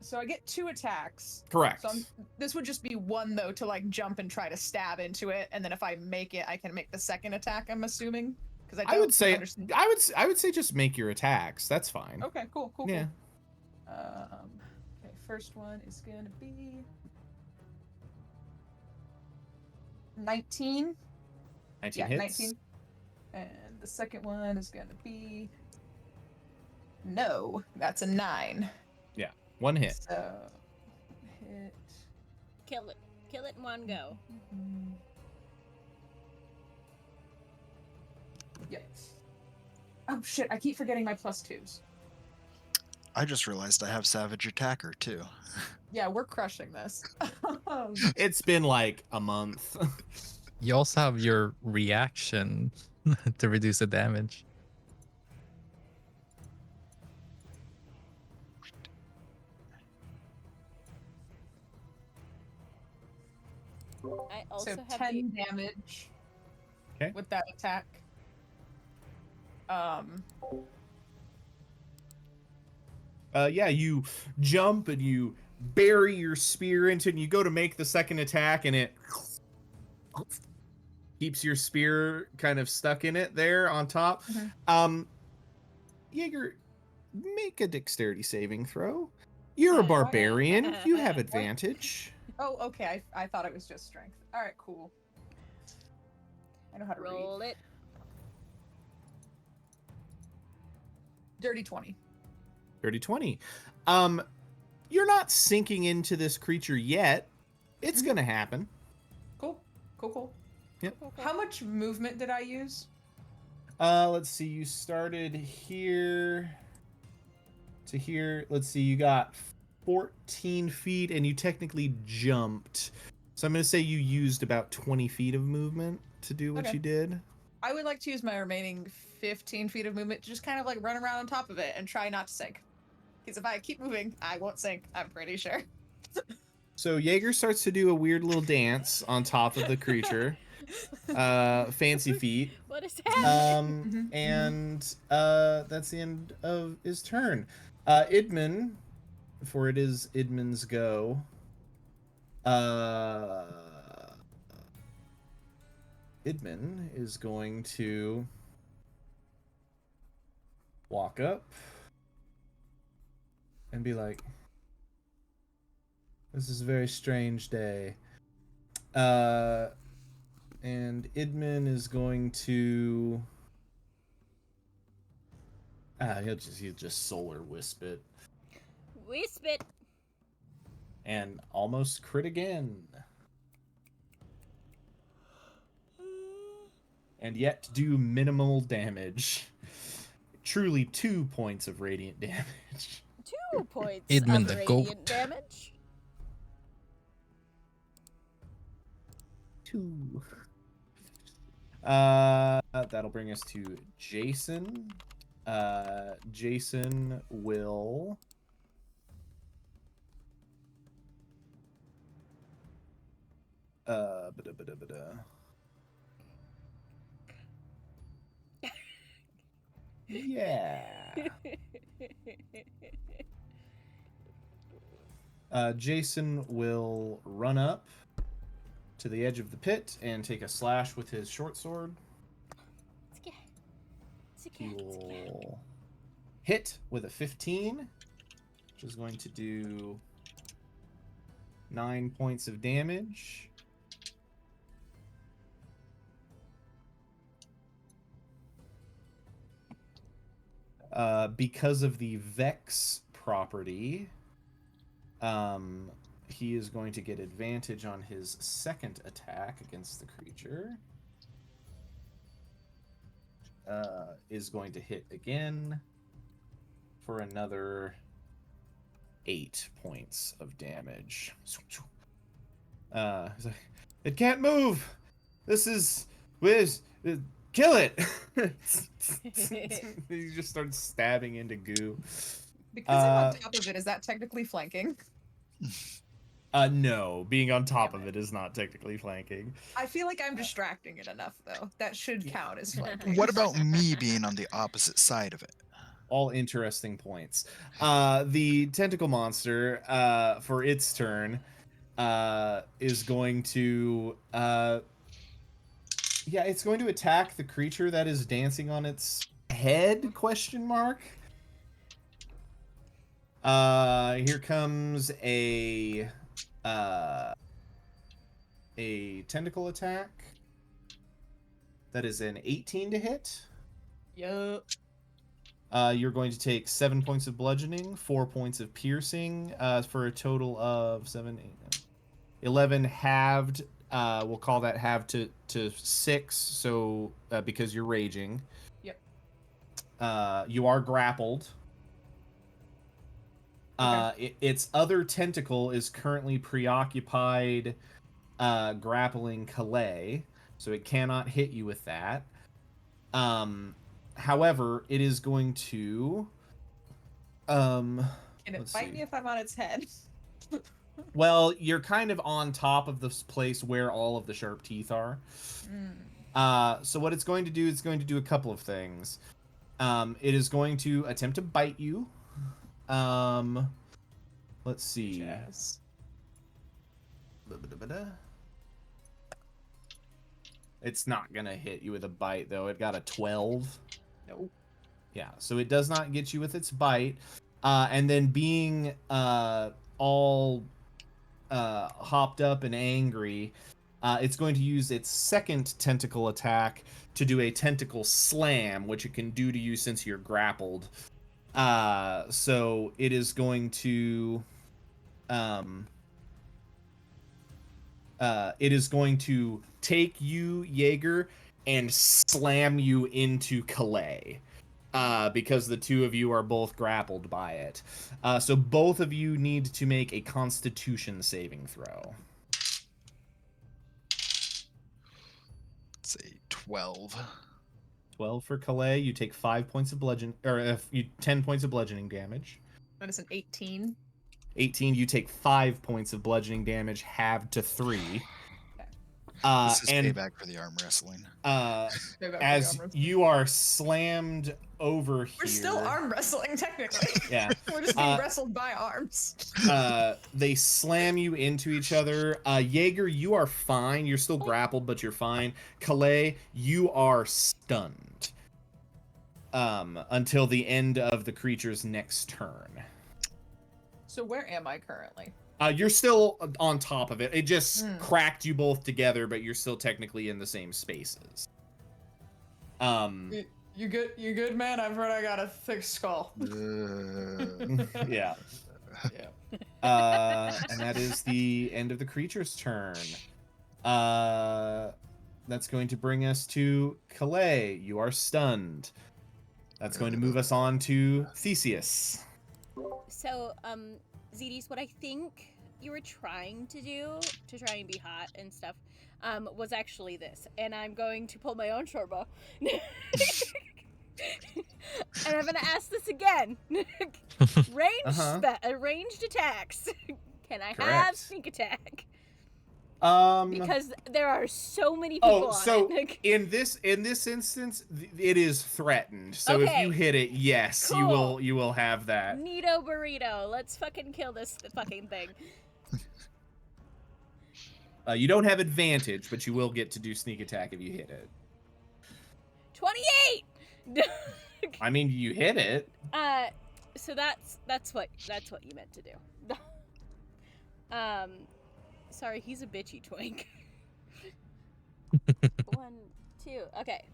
Speaker 5: So I get 2 attacks.
Speaker 1: Correct.
Speaker 5: So this would just be one though to like jump and try to stab into it, and then if I make it, I can make the second attack. I'm assuming because
Speaker 1: I would say
Speaker 5: understand.
Speaker 1: I would say just make your attacks. That's fine.
Speaker 5: Okay, cool.
Speaker 1: Yeah.
Speaker 5: Okay, first one is gonna be 19.
Speaker 1: 19
Speaker 5: Yeah,
Speaker 1: hits.
Speaker 5: 19. And the second one is gonna be no. That's a 9.
Speaker 1: Yeah, 1 hit.
Speaker 5: So hit.
Speaker 2: Kill it. Kill it in one go.
Speaker 5: Yep. Oh shit! I keep forgetting my +2s.
Speaker 4: I just realized I have Savage Attacker too.
Speaker 5: Yeah, we're crushing this.
Speaker 1: It's been like a month.
Speaker 3: You also have your reaction to reduce the damage.
Speaker 2: I also
Speaker 5: So
Speaker 2: have
Speaker 5: 10 damage.
Speaker 1: Okay.
Speaker 5: With that attack.
Speaker 1: Yeah, you jump and you bury your spear into it, and you go to make the second attack, and it keeps your spear kind of stuck in it there on top. Jaeger, make a dexterity saving throw. You're a barbarian. You have advantage.
Speaker 5: Oh, okay. I thought it was just strength. All right, cool. I know how to
Speaker 2: roll
Speaker 5: read.
Speaker 2: it.
Speaker 5: Dirty 20.
Speaker 1: Dirty 20. You're not sinking into this creature yet. It's gonna happen.
Speaker 5: Cool. Cool.
Speaker 1: Yep.
Speaker 5: How much movement did I use?
Speaker 1: Let's see. You started here to here. Let's see. You got 14 feet, and you technically jumped. So I'm gonna say you used about 20 feet of movement to do what
Speaker 5: Okay.
Speaker 1: you did.
Speaker 5: I would like to use my remaining 15 feet of movement to just kind of like run around on top of it and try not to sink. Because if I keep moving, I won't sink. I'm pretty sure.
Speaker 1: So Jaeger starts to do a weird little dance on top of the creature. Fancy feet.
Speaker 2: What is happening?
Speaker 1: And that's the end of his turn. Idmin, for it is Idmin's go. Idmin is going to walk up and be like, "This is a very strange day." And Idmin is going to he'll just solar wisp it
Speaker 2: Wisp it.
Speaker 1: and almost crit again. And yet do minimal damage. Truly 2 points of radiant damage.
Speaker 2: 2 points
Speaker 3: Idmin
Speaker 2: of
Speaker 3: the
Speaker 2: radiant
Speaker 3: goat.
Speaker 2: damage.
Speaker 1: 2. That'll bring us to Jason. Jason will yeah. Jason will run up to the edge of the pit and take a slash with his short sword. He will hit with a 15, which is going to do 9 points of damage. Because of the Vex property, he is going to get advantage on his second attack against the creature. Is going to hit again for another 8 points of damage. It can't move. This is kill it. He just starts stabbing into goo.
Speaker 5: Because I'm on top of it, is that technically flanking?
Speaker 1: No, being on top of it is not technically flanking.
Speaker 5: I feel like I'm distracting it enough, though. That should count as flanking.
Speaker 4: What about me being on the opposite side of it?
Speaker 1: All interesting points. The tentacle monster, for its turn, is going to it's going to attack the creature that is dancing on its head, ? Here comes a tentacle attack. That is an 18 to hit.
Speaker 5: Yup.
Speaker 1: You're going to take 7 points of bludgeoning, 4 points of piercing, for a total of 7, 8, 9, 11 halved we'll call that half to 6. So because you're raging.
Speaker 5: Yep.
Speaker 1: You are grappled.
Speaker 5: Okay.
Speaker 1: Its other tentacle is currently preoccupied grappling Calais, so it cannot hit you with that. However, it is going to.
Speaker 5: Can it
Speaker 1: Let's
Speaker 5: bite
Speaker 1: see.
Speaker 5: me if I'm on its head?
Speaker 1: Well, you're kind of on top of this place where all of the sharp teeth are. So what it's going to do, it's going to do a couple of things. It is going to attempt to bite you. Let's see.
Speaker 5: Yes.
Speaker 1: It's not gonna hit you with a bite though. It got a 12.
Speaker 5: Nope.
Speaker 1: Yeah, so it does not get you with its bite. And then being all hopped up and angry, it's going to use its second tentacle attack to do a tentacle slam, which it can do to you since you're grappled. So it is going to take you, Jaeger, and slam you into Calais. Because the two of you are both grappled by it. So both of you need to make a Constitution saving throw.
Speaker 4: Let's say 12.
Speaker 1: 12 for Calais. You take 5 points of 10 points of bludgeoning damage.
Speaker 5: That is an 18.
Speaker 1: 18. You take 5 points of bludgeoning damage, halved to 3.
Speaker 4: This is
Speaker 1: And
Speaker 4: payback for the arm wrestling.
Speaker 1: as you are slammed over here,
Speaker 5: We're still arm wrestling, technically.
Speaker 1: Yeah.
Speaker 5: We're just being wrestled by arms.
Speaker 1: They slam you into each other. Jaeger, you are fine. You're still grappled, but you're fine. Calais, you are stunned. Until the end of the creature's next turn.
Speaker 5: So where am I currently?
Speaker 1: You're still on top of it. It just cracked you both together, but you're still technically in the same spaces.
Speaker 5: You good? You good, man? I've heard I got a thick skull.
Speaker 1: Yeah. And that is the end of the creature's turn. That's going to bring us to Calais. You are stunned. That's going to move us on to Theseus.
Speaker 2: So, Zedis, what I think you were trying to do to try and be hot and stuff, was actually this. And I'm going to pull my own short bow. And I'm gonna ask this again. Ranged attacks. Can I have
Speaker 1: Correct.
Speaker 2: sneak attack?
Speaker 1: Because
Speaker 2: there are so many people on it.
Speaker 1: in this instance, it is threatened. So if
Speaker 2: Okay.
Speaker 1: you hit it, yes,
Speaker 2: Cool.
Speaker 1: you will have that.
Speaker 2: Neato burrito. Let's fucking kill this fucking thing.
Speaker 1: You don't have advantage, but you will get to do sneak attack if you hit it.
Speaker 2: 28.
Speaker 1: I mean, you hit it.
Speaker 2: So that's what you meant to do. Sorry, he's a bitchy twink. 1, 2, okay.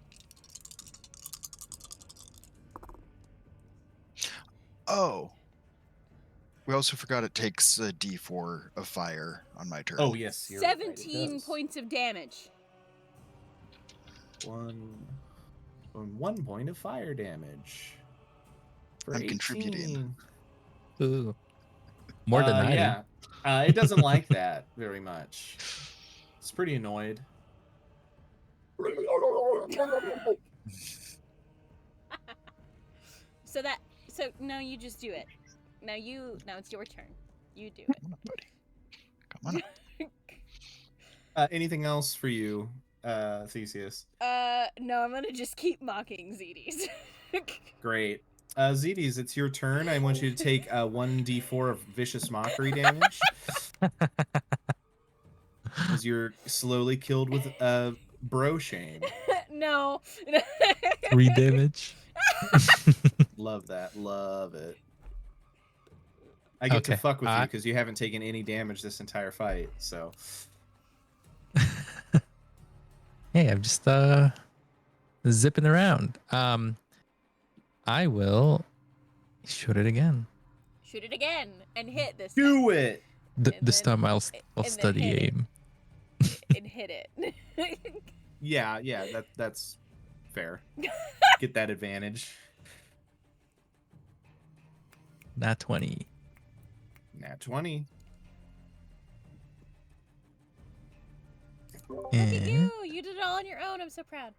Speaker 4: Oh. We also forgot it takes a D4 of fire on my turn.
Speaker 1: Oh yes, you're
Speaker 2: 17
Speaker 1: right,
Speaker 2: points of damage.
Speaker 1: 1 point of fire damage. For
Speaker 4: I'm
Speaker 1: 18.
Speaker 4: contributing.
Speaker 3: Ooh. More than I
Speaker 1: Yeah. It doesn't like that very much. It's pretty annoyed.
Speaker 2: So no, you just do it. Now it's your turn. You do it.
Speaker 4: Come on up, buddy. Come on up.
Speaker 1: Anything else for you, Theseus?
Speaker 2: No, I'm gonna just keep mocking Zedis.
Speaker 1: Great. Zetes, it's your turn. I want you to take 1d4 of vicious mockery damage. As you're slowly killed with bro shame.
Speaker 2: No.
Speaker 3: 3 damage.
Speaker 1: Love that. Love it. I get to fuck with you because you haven't taken any damage this entire fight, so.
Speaker 3: Hey, I'm just zipping around. I will shoot it again.
Speaker 2: Shoot it again and hit this.
Speaker 1: Do it!
Speaker 3: This
Speaker 2: then-
Speaker 3: time I'll
Speaker 2: then
Speaker 3: study
Speaker 2: hit it.
Speaker 3: aim.
Speaker 2: And hit hit it.
Speaker 1: Yeah, that's fair. Get that advantage.
Speaker 3: Nat 20.
Speaker 1: Nat 20.
Speaker 2: Look at
Speaker 3: And
Speaker 2: you! You did it all on your own. I'm so proud.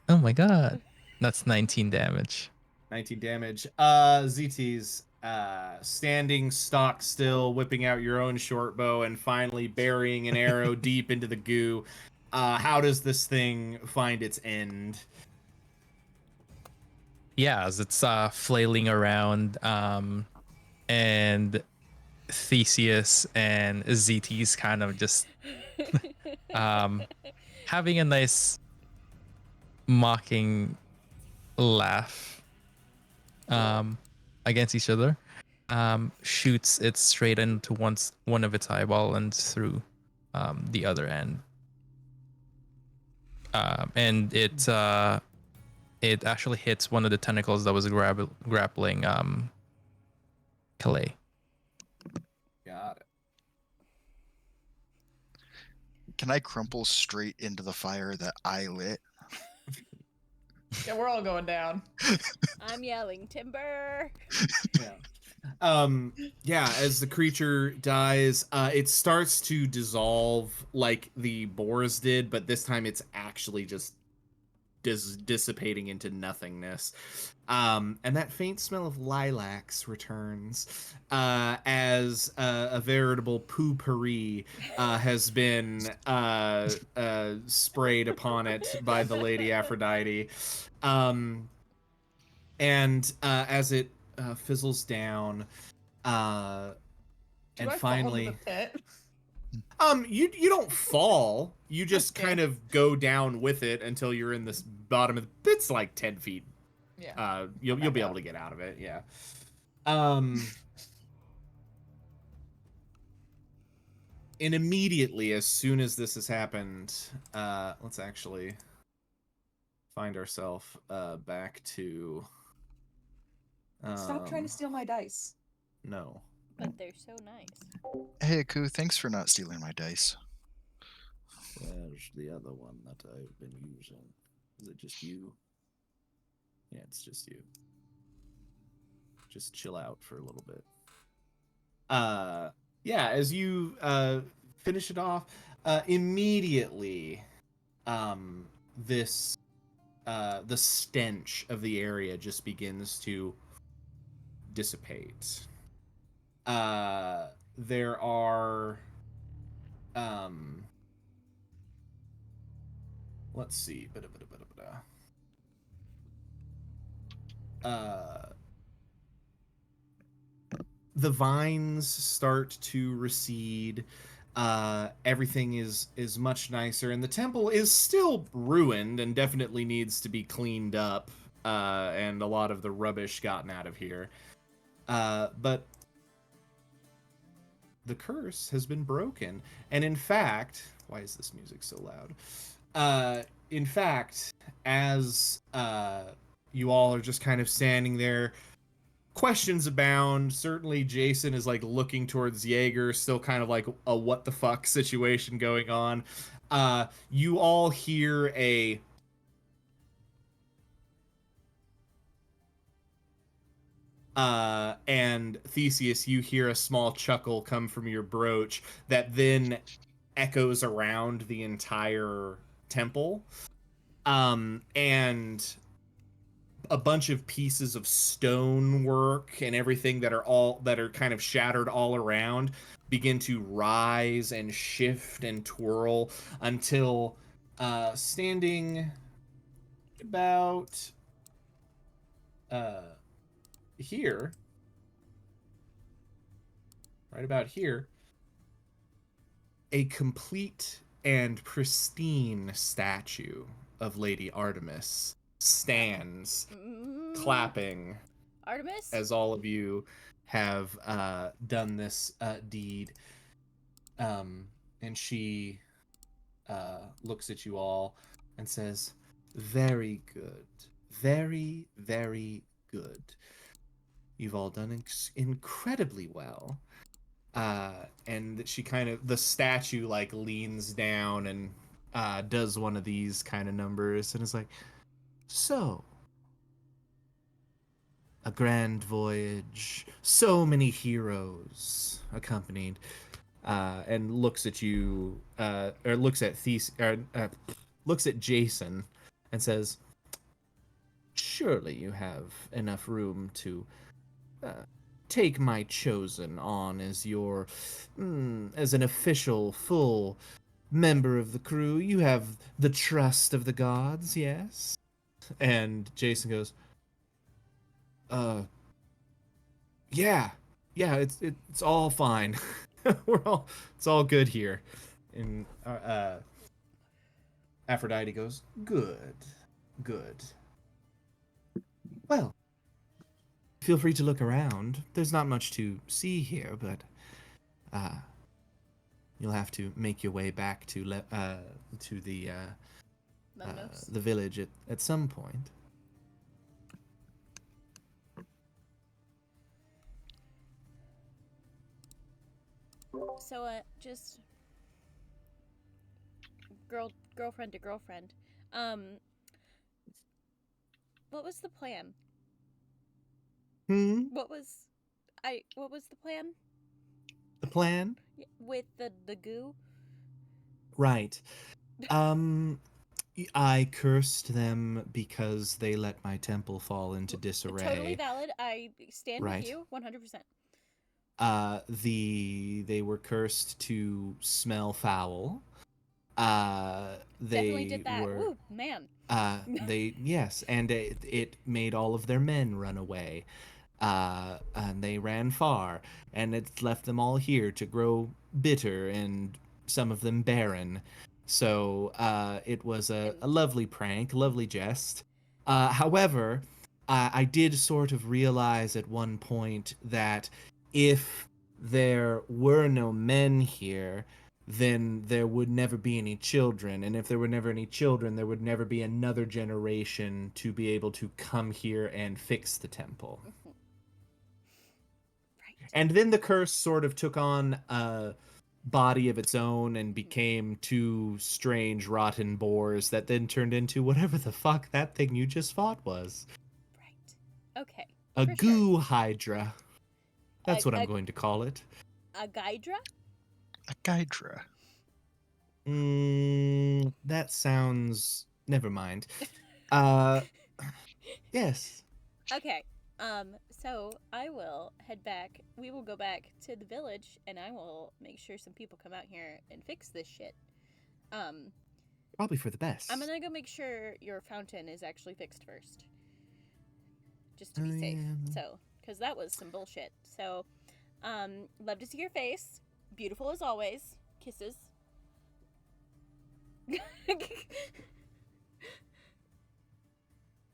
Speaker 3: oh my god. That's 19 damage.
Speaker 1: 19 damage. ZT's standing stock still, whipping out your own short bow and finally burying an arrow deep into the goo. How does this thing find its end?
Speaker 3: Yeah, as it's flailing around, and Theseus and ZT's kind of just having a nice mocking laugh against each other. Shoots it straight into one of its eyeball and through the other end. And it actually hits one of the tentacles that was grappling Calais.
Speaker 1: Got it.
Speaker 4: Can I crumple straight into the fire that I lit?
Speaker 5: Yeah, we're all going down.
Speaker 2: I'm yelling timber.
Speaker 1: Yeah, as the creature dies, it starts to dissolve like the boars did, but this time it's actually just dissipating into nothingness. And that faint smell of lilacs returns as a veritable poopery has been sprayed upon it by the Lady Aphrodite. And as it fizzles down,
Speaker 5: Do
Speaker 1: and
Speaker 5: I
Speaker 1: finally,
Speaker 5: fall into the pit?
Speaker 1: you don't fall. You just
Speaker 5: Okay.
Speaker 1: kind of go down with it until you're in this bottom of the pit's like 10 feet.
Speaker 5: Yeah.
Speaker 1: You'll
Speaker 5: back
Speaker 1: be
Speaker 5: up.
Speaker 1: able to get out of it. Yeah. And immediately, as soon as this has happened, let's actually find ourselves back to.
Speaker 5: Stop trying to steal my dice.
Speaker 1: No.
Speaker 2: But they're so nice.
Speaker 4: Hey, Aku, thanks for not stealing my dice.
Speaker 1: Where's the other one that I've been using? Is it just you? Yeah, it's just you. Just chill out for a little bit. Yeah, as you finish it off, immediately this the stench of the area just begins to dissipate. There are let's see. The vines start to recede. Everything is much nicer, and the temple is still ruined and definitely needs to be cleaned up, and a lot of the rubbish gotten out of here. But the curse has been broken, and in fact, why is this music so loud? In fact, as you all are just kind of standing there, questions abound. Certainly Jason is like looking towards Jaeger, still kind of like a what the fuck situation going on. You all hear a and Theseus, you hear a small chuckle come from your brooch that then echoes around the entire temple. And a bunch of pieces of stonework and everything that are kind of shattered all around begin to rise and shift and twirl until standing about here, right about here, a complete and pristine statue of Lady Artemis stands clapping
Speaker 2: Artemis?
Speaker 1: as all of you have done this deed. And she looks at you all and says, very good. Very, very good. You've all done incredibly well. And she kind of, the statue like leans down and does one of these kind of numbers and is like, so, a grand voyage, so many heroes accompanied, and looks at you, or looks at looks at Jason and says, surely you have enough room to take my chosen on as your, as an official, full member of the crew. You have the trust of the gods, yes? And Jason goes, yeah, it's all fine. It's all good here. And Aphrodite goes, good. Well, feel free to look around. There's not much to see here, but you'll have to make your way back to the
Speaker 2: Lemnos.
Speaker 1: the village at some point.
Speaker 2: So, just girlfriend to girlfriend. What was the plan? What was the plan
Speaker 1: The plan?
Speaker 2: with the goo?
Speaker 1: Right. I cursed them because they let my temple fall into disarray.
Speaker 2: Totally valid. I stand
Speaker 1: Right.
Speaker 2: with you 100%.
Speaker 1: They were cursed to smell foul.
Speaker 2: Definitely
Speaker 1: They
Speaker 2: did that.
Speaker 1: were
Speaker 2: Ooh, man.
Speaker 1: yes, and it made all of their men run away. And they ran far, and it left them all here to grow bitter and some of them barren. So it was a lovely prank, lovely jest. However, I did sort of realize at one point that if there were no men here, then there would never be any children. And if there were never any children, there would never be another generation to be able to come here and fix the temple.
Speaker 2: Right.
Speaker 1: And then the curse sort of took on a body of its own and became two strange rotten boars that then turned into whatever the fuck that thing you just fought was.
Speaker 2: Right. Okay.
Speaker 1: A
Speaker 2: for
Speaker 1: goo
Speaker 2: sure.
Speaker 1: hydra. That's what I'm going to call it.
Speaker 2: A Gydra?
Speaker 4: A Gydra.
Speaker 1: That sounds... Never mind. Yes.
Speaker 2: Okay. So I will head back. We will go back to the village, and I will make sure some people come out here and fix this shit.
Speaker 1: Probably for the best.
Speaker 2: I'm gonna go make sure your fountain is actually fixed first, just to be
Speaker 1: Oh,
Speaker 2: safe.
Speaker 1: yeah.
Speaker 2: So, because that was some bullshit. So, love to see your face. Beautiful as always. Kisses.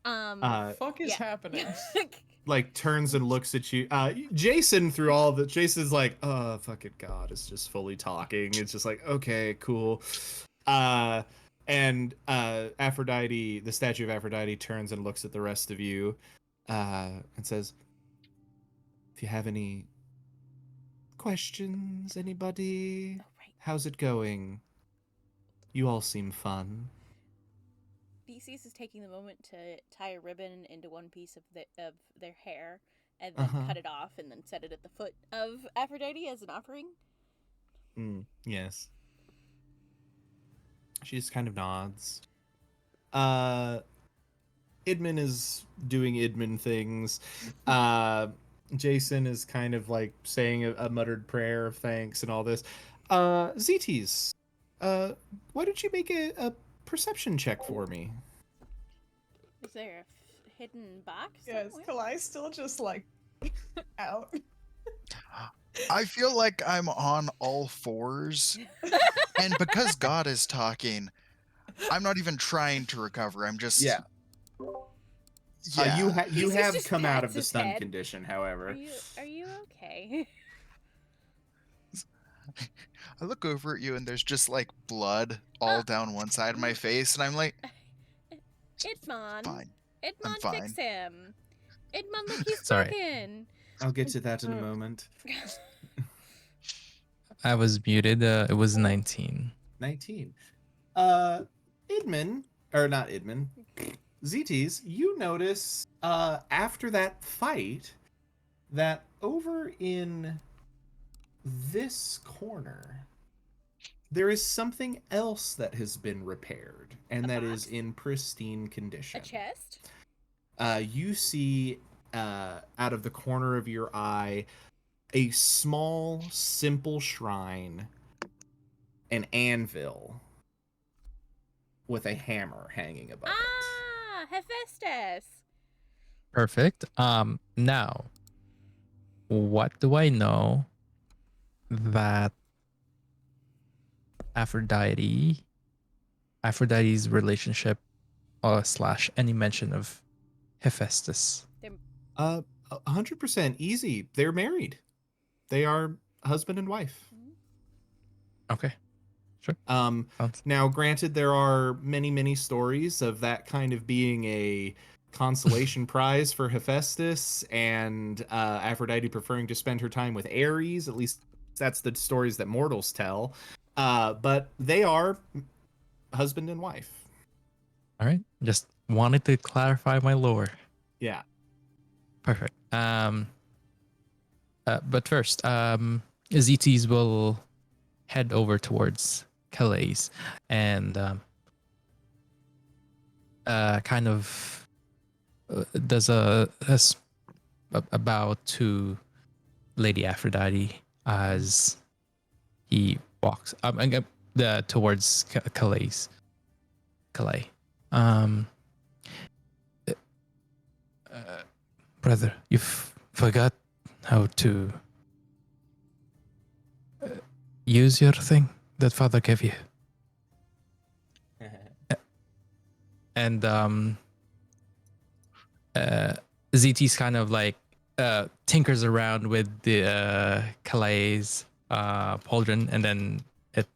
Speaker 5: Fuck is
Speaker 2: yeah.
Speaker 5: happening?
Speaker 1: Like turns and looks at you. Jason through all the Jason's like, oh fucking god, is just fully talking. It's just like, okay, cool. And Aphrodite, the statue of Aphrodite, turns and looks at the rest of you, and says, if you have any questions, anybody?
Speaker 2: Oh, right.
Speaker 1: How's it going? You all seem fun.
Speaker 2: Theseus is taking the moment to tie a ribbon into one piece of their hair and then cut it off and then set it at the foot of Aphrodite as an offering.
Speaker 1: Yes. She just kind of nods. Idmin is doing Idmin things. Jason is kind of like saying a muttered prayer of thanks and all this. ZTs, why don't you make a perception check for me?
Speaker 2: Is there a hidden box?
Speaker 5: Yeah, is
Speaker 2: somewhere?
Speaker 5: Kalai still just like out?
Speaker 4: I feel like I'm on all fours, and because God is talking, I'm not even trying to recover. I'm just
Speaker 1: Yeah.
Speaker 4: Yeah.
Speaker 1: You
Speaker 2: He's
Speaker 1: have
Speaker 2: just
Speaker 1: come out
Speaker 2: pats
Speaker 1: of the
Speaker 2: his
Speaker 1: stun
Speaker 2: head.
Speaker 1: condition, however.
Speaker 2: Are you okay?
Speaker 4: I look over at you, and there's just like blood all down one side of my face, and I'm like,
Speaker 2: Idmon.
Speaker 4: fine.
Speaker 2: Idmon,
Speaker 4: fine.
Speaker 2: fix him. Idmon, look, he's
Speaker 3: Sorry.
Speaker 2: broken.
Speaker 1: I'll get to that in a moment.
Speaker 3: I was muted. It was 19.
Speaker 1: 19. Idmin, or not Idmin, ZTs, you notice after that fight that over in this corner there is something else that has been repaired and
Speaker 2: A
Speaker 1: that is
Speaker 2: box?
Speaker 1: in pristine
Speaker 2: A
Speaker 1: condition.
Speaker 2: chest?
Speaker 1: You see out of the corner of your eye a small, simple shrine, an anvil with a hammer hanging above it.
Speaker 2: Ah, Hephaestus.
Speaker 3: Perfect. Now, what do I know that Aphrodite's relationship slash any mention of Hephaestus?
Speaker 1: 100% easy. They're married. They are husband and wife.
Speaker 3: Okay, sure. Sounds-
Speaker 1: Now, granted, there are many, many stories of that kind of being a consolation prize for Hephaestus and Aphrodite preferring to spend her time with Ares. At least that's the stories that mortals tell. But they are husband and wife.
Speaker 3: All right. Just wanted to clarify my lore.
Speaker 1: Yeah.
Speaker 3: Perfect. But first, ZTs will head over towards Calais and kind of does a bow to Lady Aphrodite as he walks towards Calais. Brother, you forgot how to use your thing that father gave you. And ZT's kind of like tinkers around with the Calais pauldron, and then it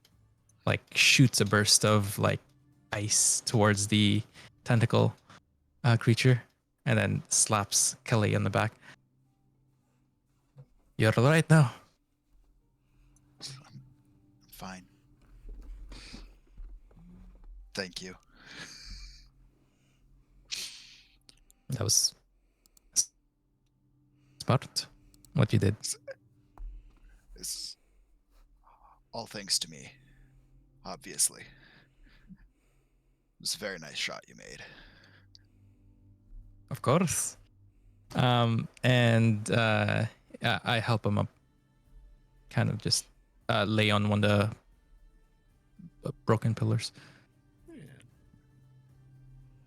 Speaker 3: like shoots a burst of like ice towards the tentacle creature, and then slaps Calais on the back. You're all right now.
Speaker 4: I'm fine. Thank you.
Speaker 3: That was smart. What you did.
Speaker 4: It's all thanks to me, obviously. It was a very nice shot you made.
Speaker 3: Of course. And I help him up. Kind of just lay on one of the broken pillars.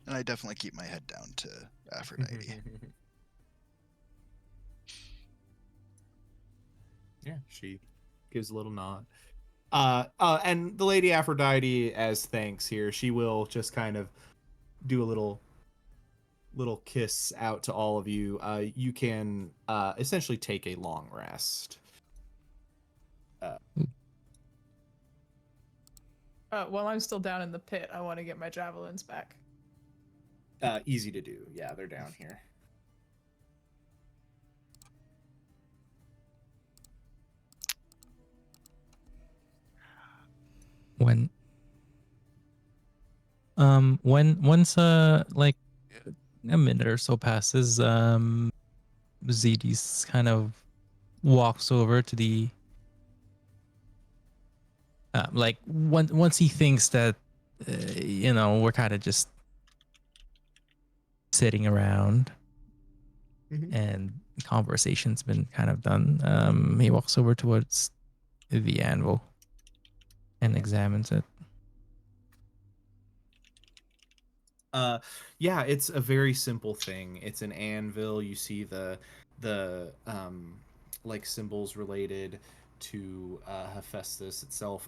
Speaker 4: And I definitely keep my head down to Aphrodite.
Speaker 1: Yeah, she gives a little nod. And the Lady Aphrodite, as thanks here, she will just kind of do a little kiss out to all of you. You can essentially take a long rest.
Speaker 5: While I'm still down in the pit, I want to get my javelins back.
Speaker 1: Easy to do. Yeah, they're down here.
Speaker 3: When once like a minute or so passes, ZD's kind of walks over to the like once he thinks that we're kind of just sitting around and conversation's been kind of done. He walks over towards the anvil and examines it.
Speaker 1: Yeah, it's a very simple thing. It's an anvil. You see the like symbols related to Hephaestus itself.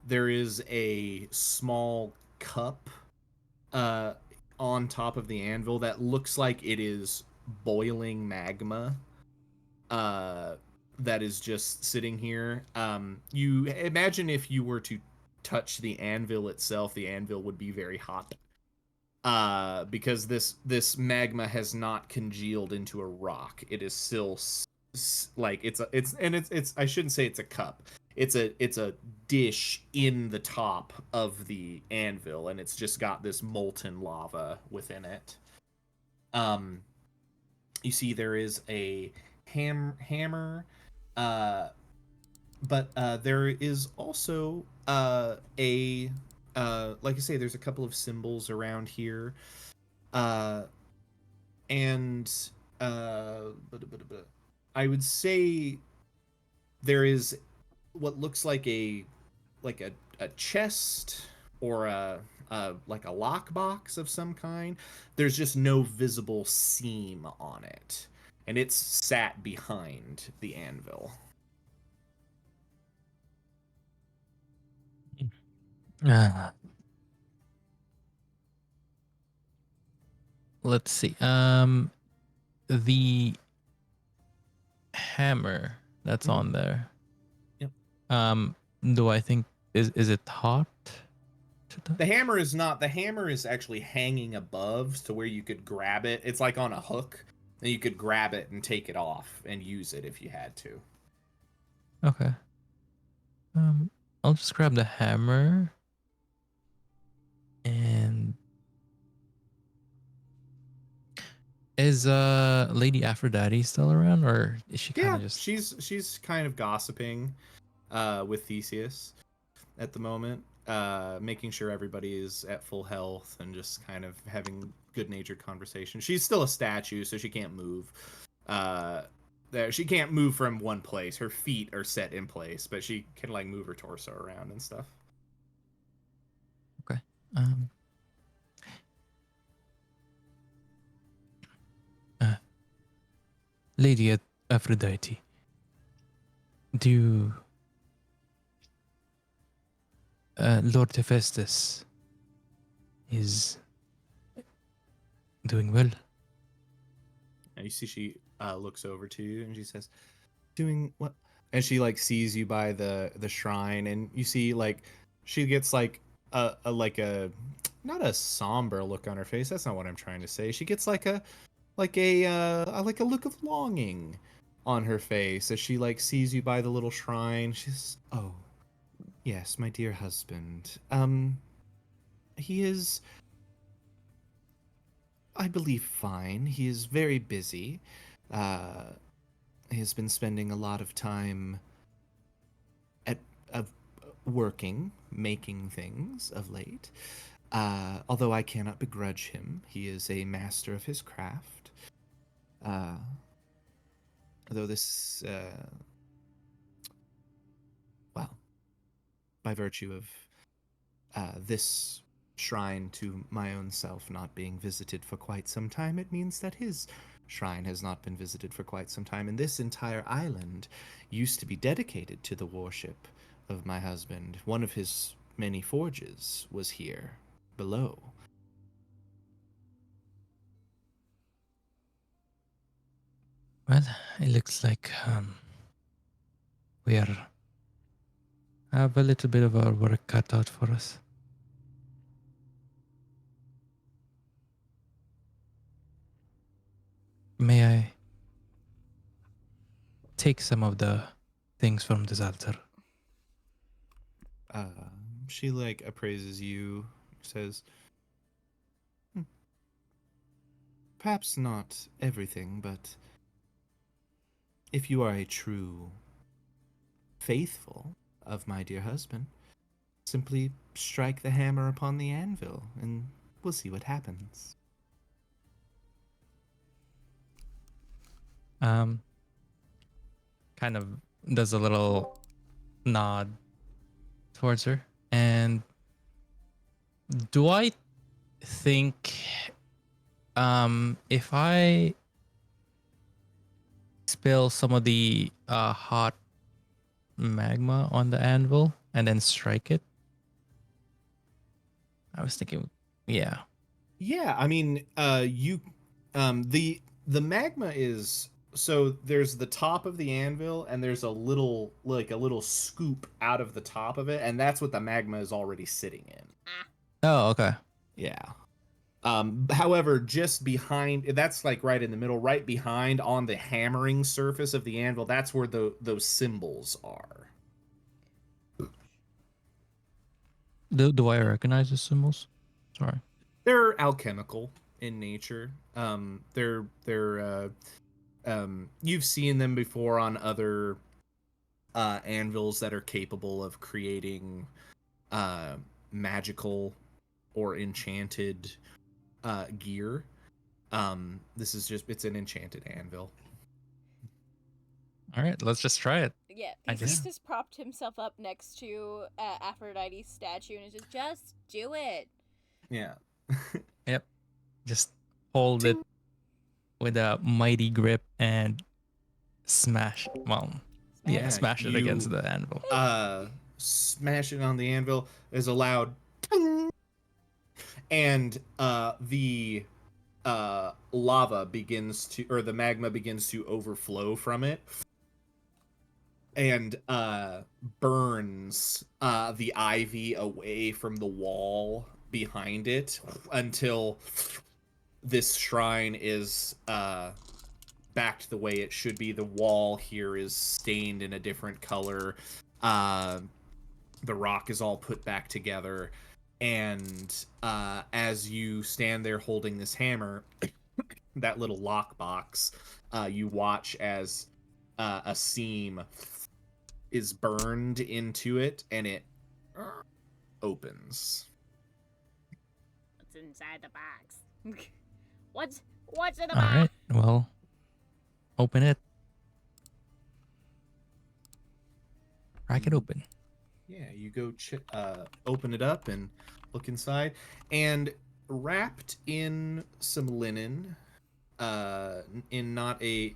Speaker 1: There is a small cup on top of the anvil that looks like it is boiling magma that is just sitting here. You imagine if you were to touch the anvil itself, the anvil would be very hot because this magma has not congealed into a rock. It is still like it's I shouldn't say it's a cup. it's a dish in the top of the anvil, and it's just got this molten lava within it. Um, you see there is a hammer, uh, but there is also a like I say, there's a couple of symbols around here, uh, and uh, I would say there is what looks like a chest or like a lockbox of some kind. There's just no visible seam on it, and it's sat behind the anvil.
Speaker 3: Ah, let's see. The hammer that's on there.
Speaker 1: Yep.
Speaker 3: Do I think is it hot?
Speaker 1: The hammer is not. The hammer is actually hanging above to where you could grab it. It's like on a hook, and you could grab it and take it off and use it if you had to.
Speaker 3: Okay. I'll just grab the hammer and is Lady Aphrodite still around, or is she kind
Speaker 1: Yeah,
Speaker 3: of just
Speaker 1: she's kind of gossiping with Theseus at the moment, making sure everybody is at full health and just kind of having good-natured conversation. She's still a statue, so she can't move. She can't move from one place. Her feet are set in place, but she can like move her torso around and stuff.
Speaker 3: okay? Uh, Lady Aphrodite, do Lord Hephaestus is doing well?
Speaker 1: And you see she looks over to you and she says, "Doing what?" And she like sees you by the shrine, and you see like she gets like a like a not a somber look on her face. That's not what I'm trying to say. She gets like a like a look of longing on her face as she like sees you by the little shrine. She's, "Oh, yes, my dear husband. He is, I believe, fine. He is very busy. Uh, he has been spending a lot of time at working, making things of late. Although I cannot begrudge him. He is a master of his craft. Uh, though this, well, by virtue of this shrine to my own self not being visited for quite some time, it means that his shrine has not been visited for quite some time, and this entire island used to be dedicated to the worship of my husband. One of his many forges was here below."
Speaker 3: Well, it looks like we are have a little bit of our work cut out for us. May I take some of the things from this altar?
Speaker 1: Uh, she like appraises you, says, "Perhaps not everything, but if you are a true faithful of my dear husband, simply strike the hammer upon the anvil, and we'll see what happens."
Speaker 3: Kind of does a little nod towards her. And do I think if I spill some of the hot magma on the anvil and then strike it? I was thinking, yeah.
Speaker 1: Yeah, I mean, the magma is, so there's the top of the anvil, and there's a little scoop out of the top of it, and that's what the magma is already sitting in.
Speaker 3: Oh, okay.
Speaker 1: Yeah. However, just behind, that's like right in the middle, right behind on the hammering surface of the anvil, that's where those symbols are.
Speaker 3: Do I recognize the symbols? Sorry.
Speaker 1: They're alchemical in nature. You've seen them before on other anvils that are capable of creating magical or enchanted gear. This is it's an enchanted anvil.
Speaker 3: All right, let's just try it.
Speaker 2: Yeah,
Speaker 3: I
Speaker 2: Theseus
Speaker 3: just-
Speaker 2: just propped himself up next to Aphrodite's statue and is just do it.
Speaker 1: Yeah.
Speaker 3: Yep. Just hold it with a mighty grip and smash. Well, yeah,
Speaker 1: Yeah,
Speaker 3: smash it against the anvil.
Speaker 1: Smash it on the anvil. There's a loud ting, and the lava begins to, or the magma begins to overflow from it, and burns the ivy away from the wall behind it until this shrine is back to the way it should be. The wall here is stained in a different color. The rock is all put back together, and as you stand there holding this hammer, that little lockbox, you watch as a seam is burned into it, and it opens.
Speaker 2: What's inside the box? What's in the
Speaker 3: All
Speaker 2: box?
Speaker 3: right, well, open it. Crack it open.
Speaker 1: Yeah, you go open it up and look inside, and wrapped in some linen, in not a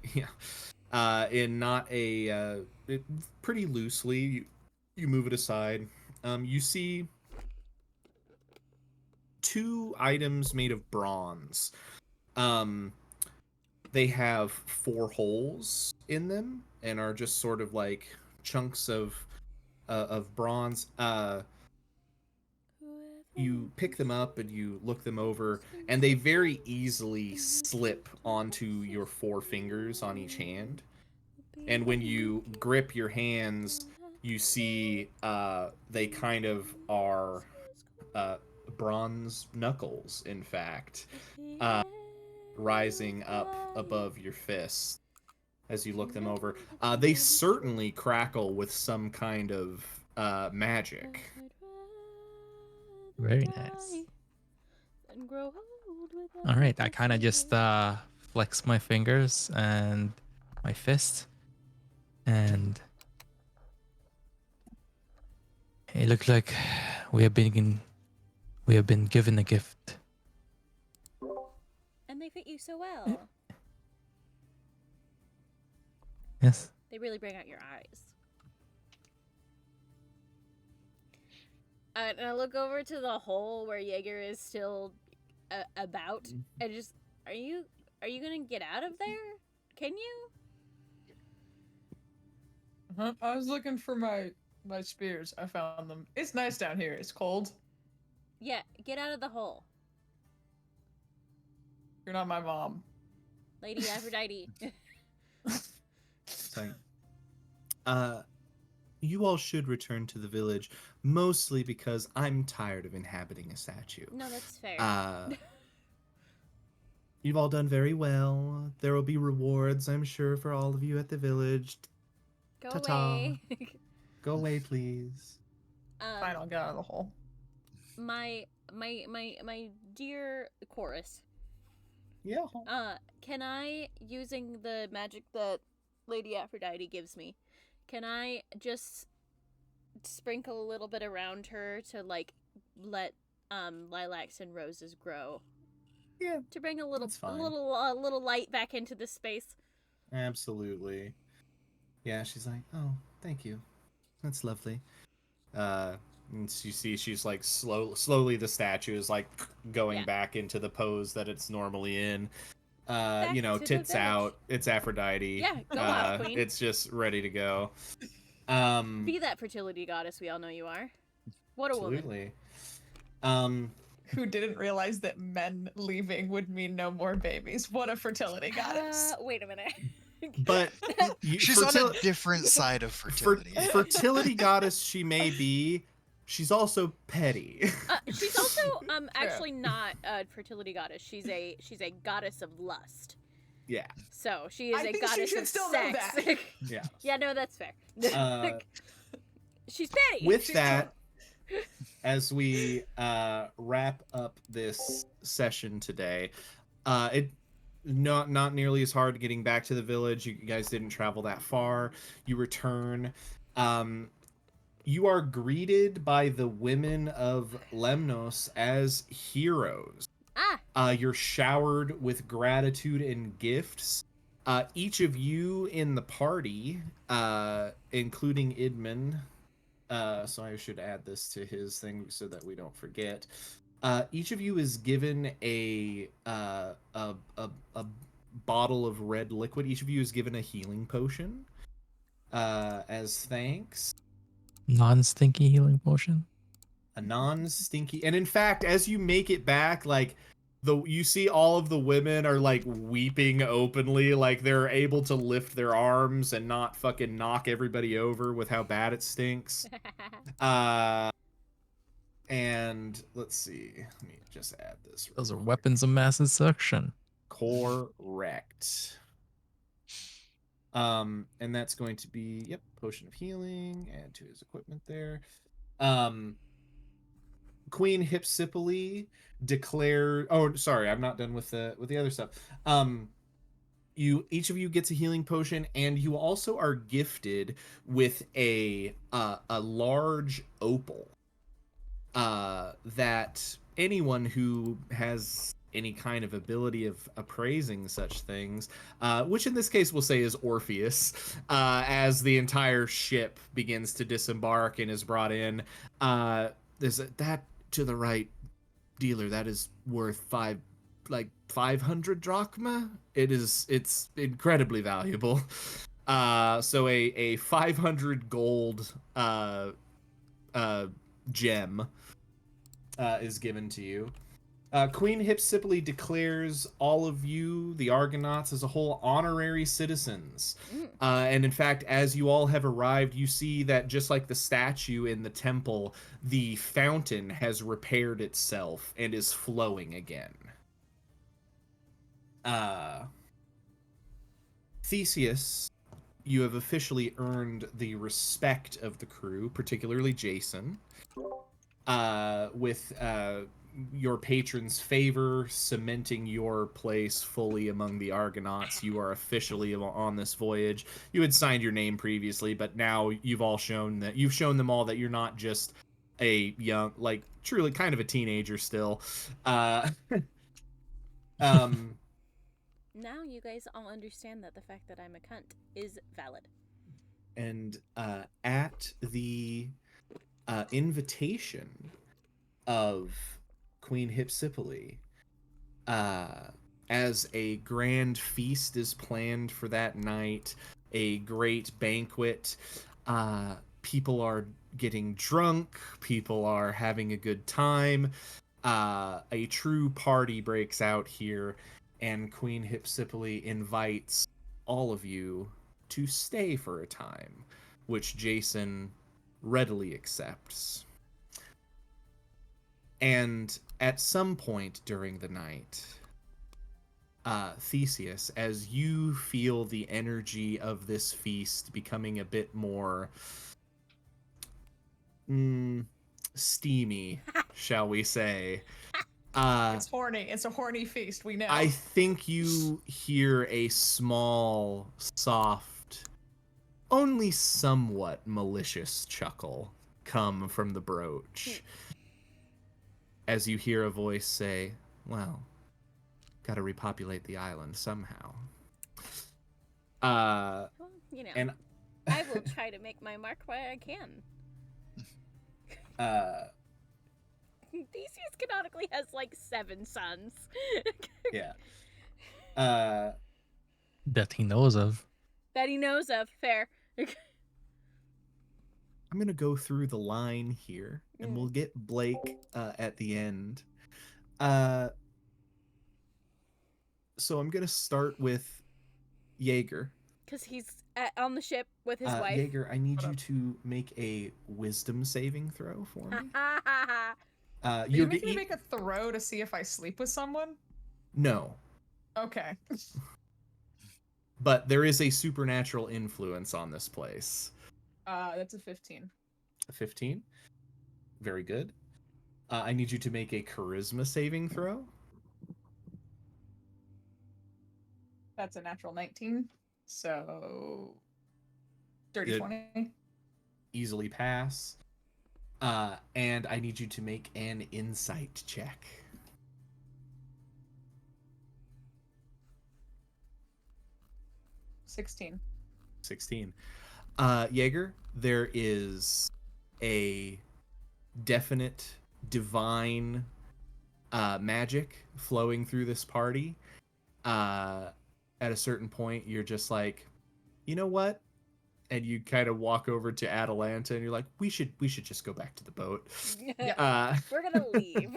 Speaker 1: pretty loosely. You move it aside. You see two items made of bronze. They have 4 holes in them and are just sort of like chunks of bronze. You pick them up and you look them over, and they very easily slip onto your 4 fingers on each hand. And when you grip your hands, you see they kind of are bronze knuckles, in fact, rising up above your fists as you look them over. They certainly crackle with some kind of magic.
Speaker 3: Very nice. All right, I kind of just flex my fingers and my fist, and it looks like we have been given a gift.
Speaker 2: And they fit you so well.
Speaker 3: Yes.
Speaker 2: They really bring out your eyes. And I look over to the hole where Jaeger is still about, and just, are you gonna get out of there? Can you?
Speaker 5: I was looking for my spears. I found them. It's nice down here. It's cold.
Speaker 2: Yeah, get out of the hole,
Speaker 5: You're not my mom.
Speaker 2: Lady Aphrodite.
Speaker 1: It's like, you all should return to the village, mostly because I'm tired of inhabiting a statue.
Speaker 2: No, that's fair.
Speaker 1: You've all done very well. There will be rewards, I'm sure, for all of you at the village.
Speaker 2: Go
Speaker 1: Ta-ta.
Speaker 2: away.
Speaker 1: Go away, please.
Speaker 5: Fine, I'll get out of the hole.
Speaker 2: My dear chorus.
Speaker 1: Yeah.
Speaker 2: Can I, using the magic that Lady Aphrodite gives me, can I just sprinkle a little bit around her to like let lilacs and roses grow?
Speaker 1: Yeah.
Speaker 2: To bring a little
Speaker 1: That's fine.
Speaker 2: little light back into this space.
Speaker 1: Absolutely. Yeah, she's like, oh, thank you. That's lovely. And you see she's like slowly the statue is like going back into the pose that it's normally in.
Speaker 2: Back
Speaker 1: You know,
Speaker 2: to the
Speaker 1: tits
Speaker 2: village.
Speaker 1: out. It's Aphrodite.
Speaker 2: Yeah, go off, queen.
Speaker 1: It's just ready to go.
Speaker 2: Be that fertility goddess we all know you are. What a woman.
Speaker 1: Absolutely.
Speaker 5: Who didn't realize that men leaving would mean no more babies? What a fertility goddess.
Speaker 2: Wait a minute.
Speaker 1: But
Speaker 4: She's on a different side of fertility.
Speaker 1: fertility goddess she may be, she's also petty.
Speaker 2: She's also actually not a fertility goddess. She's a goddess of lust.
Speaker 1: Yeah.
Speaker 2: So she is
Speaker 5: I
Speaker 2: a
Speaker 5: think she
Speaker 2: goddess
Speaker 5: should
Speaker 2: of
Speaker 5: still know
Speaker 2: sex.
Speaker 5: that.
Speaker 1: Yeah.
Speaker 2: Yeah, no, that's fair. She's petty.
Speaker 1: With
Speaker 5: She's
Speaker 1: that, as we wrap up this session today, it not nearly as hard getting back to the village. You guys didn't travel that far. You return. You are greeted by the women of Lemnos as heroes. You're showered with gratitude and gifts. Each of you in the party, including Idman, so I should add this to his thing so that we don't forget. Each of you is given a bottle of red liquid. Each of you is given a healing potion as thanks.
Speaker 3: Non-stinky healing potion.
Speaker 1: A non-stinky, and in fact, as you make it back, like you see all of the women are like weeping openly, like they're able to lift their arms and not fucking knock everybody over with how bad it stinks. And let's see, let me just add this.
Speaker 3: Those are weapons of mass destruction.
Speaker 1: Correct. And that's going to be potion of healing. Add to his equipment there. Queen Hypsipyle declared. Oh, sorry, I'm not done with the other stuff. Each of you gets a healing potion, and you also are gifted with a large opal. That anyone who has any kind of ability of appraising such things, which in this case we'll say is Orpheus, as the entire ship begins to disembark and is brought in. There's that to the right, dealer. That is worth 500 drachma. It's incredibly valuable. So a 500 gold gem is given to you. Queen Hypsipyle declares all of you, the Argonauts, as a whole honorary citizens. And in fact, as you all have arrived, you see that just like the statue in the temple, the fountain has repaired itself and is flowing again. Theseus, you have officially earned the respect of the crew, particularly Jason, with your patron's favor, cementing your place fully among the Argonauts. You are officially on this voyage. You had signed your name previously, but now you've shown them all that you're not just a young, like truly kind of a teenager still.
Speaker 2: Now you guys all understand that the fact that I'm a cunt is valid.
Speaker 1: And at the invitation of Queen Hypsipyle, as a grand feast is planned for that night, a great banquet, people are getting drunk, people are having a good time, a true party breaks out here, and Queen Hypsipyle invites all of you to stay for a time, which Jason readily accepts. And at some point during the night, Theseus, as you feel the energy of this feast becoming a bit more steamy, shall we say,
Speaker 5: it's horny. It's a horny feast, we know.
Speaker 1: I think you hear a small, soft, only somewhat malicious chuckle come from the brooch. As you hear a voice say, well, gotta repopulate the island somehow.
Speaker 2: Well, you know,
Speaker 1: and
Speaker 2: I will try to make my mark where I can. Theseus canonically has like 7 sons.
Speaker 1: Yeah.
Speaker 3: That he knows of.
Speaker 2: That he knows of. Fair.
Speaker 1: I'm gonna go through the line here, and we'll get Blake at the end. So I'm gonna start with Jaeger.
Speaker 2: Because he's on the ship with his wife.
Speaker 1: Jaeger, I need you to make a wisdom saving throw for me.
Speaker 5: Are you making me make a throw to see if I sleep with someone?
Speaker 1: No.
Speaker 5: Okay.
Speaker 1: But there is a supernatural influence on this place.
Speaker 5: That's a 15.
Speaker 1: A 15? Very good. I need you to make a charisma saving throw.
Speaker 5: That's a natural 19. So dirty
Speaker 1: Good.
Speaker 5: 20.
Speaker 1: Easily pass. And I need you to make an insight check.
Speaker 5: 16.
Speaker 1: 16. Jaeger, there is a definite divine magic flowing through this party. At a certain point, you're just like, you know what? And you kind of walk over to Atalanta, and you're like, we should just go back to the boat.
Speaker 2: We're gonna leave.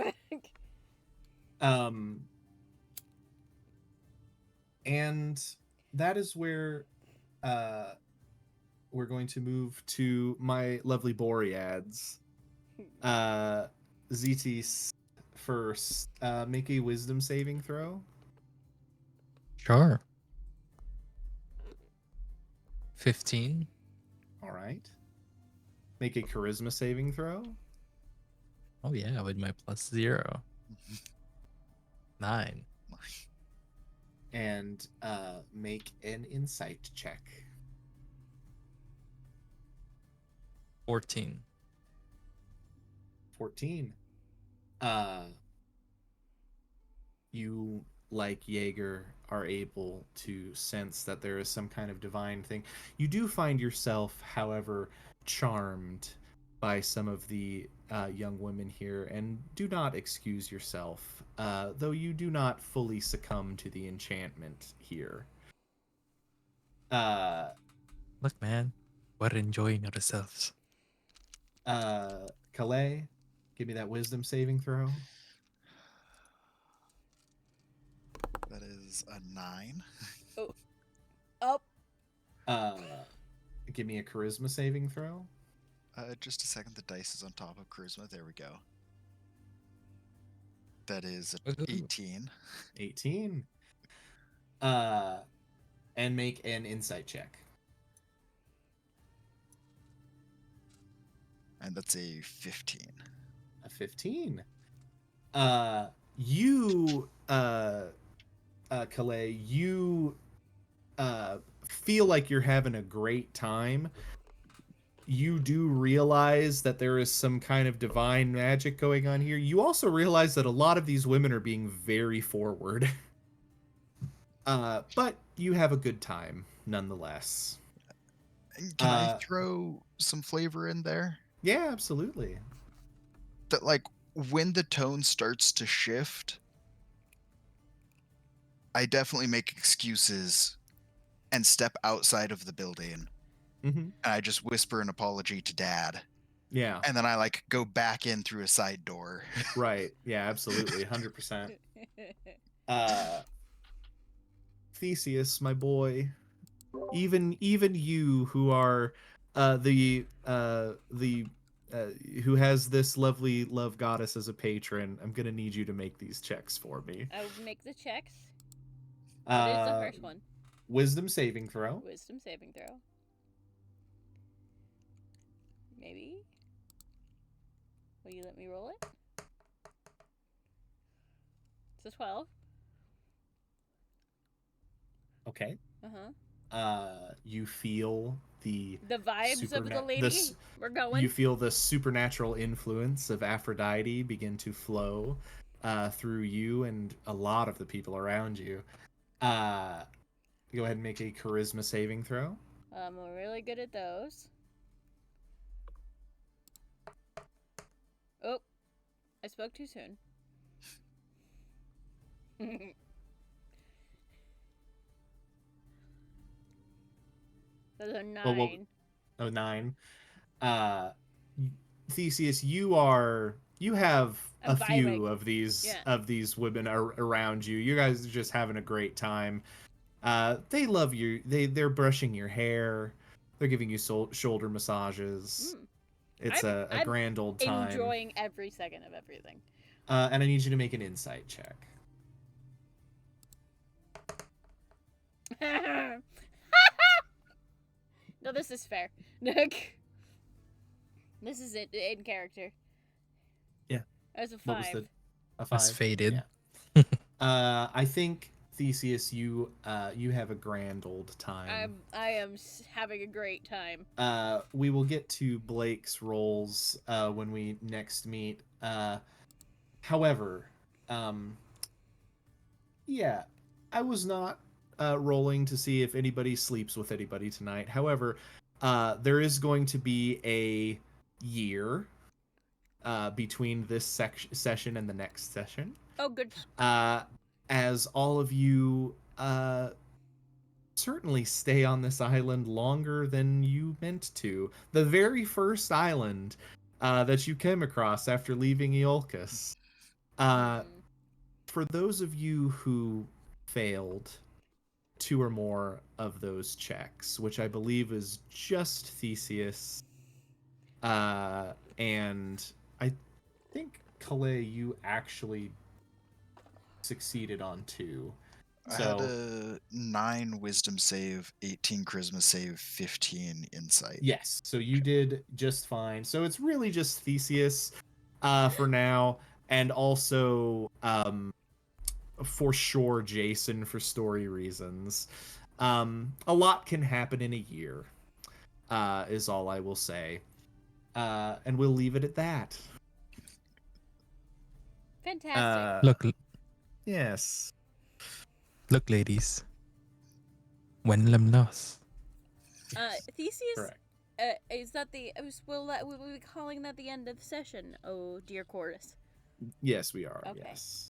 Speaker 1: And that is where we're going to move to my lovely Boreads. Zetis first. Make a wisdom saving throw.
Speaker 3: Sure. 15.
Speaker 1: All right. Make a charisma saving throw.
Speaker 3: Oh yeah, with my +0. 9.
Speaker 1: And make an insight check.
Speaker 3: 14.
Speaker 1: 14. You, like Jaeger, are able to sense that there is some kind of divine thing. You do find yourself, however, charmed by some of the young women here, and do not excuse yourself, though you do not fully succumb to the enchantment here.
Speaker 3: Look, man, we're enjoying ourselves.
Speaker 1: Calais, give me that wisdom saving throw.
Speaker 4: That is a 9.
Speaker 2: Oh.
Speaker 1: Give me a charisma saving throw.
Speaker 4: Just a second. The dice is on top of charisma. There we go. That is a 18.
Speaker 1: 18. And make an insight check.
Speaker 4: And that's a 15.
Speaker 1: A 15. You, Calais, you feel like you're having a great time. You do realize that there is some kind of divine magic going on here. You also realize that a lot of these women are being very forward. But you have a good time nonetheless.
Speaker 4: Can I throw some flavor in there?
Speaker 1: Yeah, absolutely.
Speaker 4: That, like, when the tone starts to shift, I definitely make excuses and step outside of the building.
Speaker 1: Mm-hmm.
Speaker 4: And I just whisper an apology to Dad.
Speaker 1: Yeah.
Speaker 4: And then I, like, go back in through a side door.
Speaker 1: Right. Yeah, absolutely. 100%. Theseus, my boy. Even you who are who has this lovely love goddess as a patron, I'm gonna need you to make these checks for me.
Speaker 2: I'll make the checks. What is the first one?
Speaker 1: Wisdom saving throw.
Speaker 2: Wisdom saving throw. Maybe. Will you let me roll it? It's a 12.
Speaker 1: Okay.
Speaker 2: Uh-huh.
Speaker 1: You feel the
Speaker 2: vibes of the lady. We're going.
Speaker 1: You feel the supernatural influence of Aphrodite begin to flow through you and a lot of the people around you. Go ahead and make a charisma saving throw.
Speaker 2: We're really good at those. Oh, I spoke too soon. Those are 9.
Speaker 1: Oh, 9. Theseus, you have a few of these women around you. You guys are just having a great time. They love you. They're brushing your hair. They're giving you shoulder massages.
Speaker 2: Mm.
Speaker 1: It's a
Speaker 2: I'm
Speaker 1: grand old time.
Speaker 2: enjoying every second of everything.
Speaker 1: And I need you to make an insight check.
Speaker 2: No, this is fair. This is it in character.
Speaker 1: Yeah.
Speaker 2: That's a 5.
Speaker 1: What was the a 5?
Speaker 3: That's faded.
Speaker 1: Yeah. I think Theseus, you have a grand old time.
Speaker 2: I am having a great time.
Speaker 1: We will get to Blake's roles when we next meet. However, yeah, I was not rolling to see if anybody sleeps with anybody tonight. However, there is going to be a year between this session and the next session.
Speaker 2: Oh, good.
Speaker 1: As all of you certainly stay on this island longer than you meant to. The very first island that you came across after leaving Iolcus. For those of you who failed 2 or more of those checks, which I believe is just Theseus, and I think, Calais, you actually succeeded on 2.
Speaker 4: I had a 9 wisdom save, 18 charisma save, 15 insight.
Speaker 1: Yes, so you did just fine. So it's really just Theseus for now, and also for sure Jason for story reasons. A lot can happen in a year, is all I will say. And we'll leave it at that.
Speaker 2: Fantastic.
Speaker 3: Look,
Speaker 1: Yes.
Speaker 3: look, ladies. When lemnos.
Speaker 2: Theseus.
Speaker 1: Correct.
Speaker 2: Is that the? Will we be calling that the end of the session? Oh dear, chorus.
Speaker 1: Yes, we are.
Speaker 2: Okay.
Speaker 1: Yes.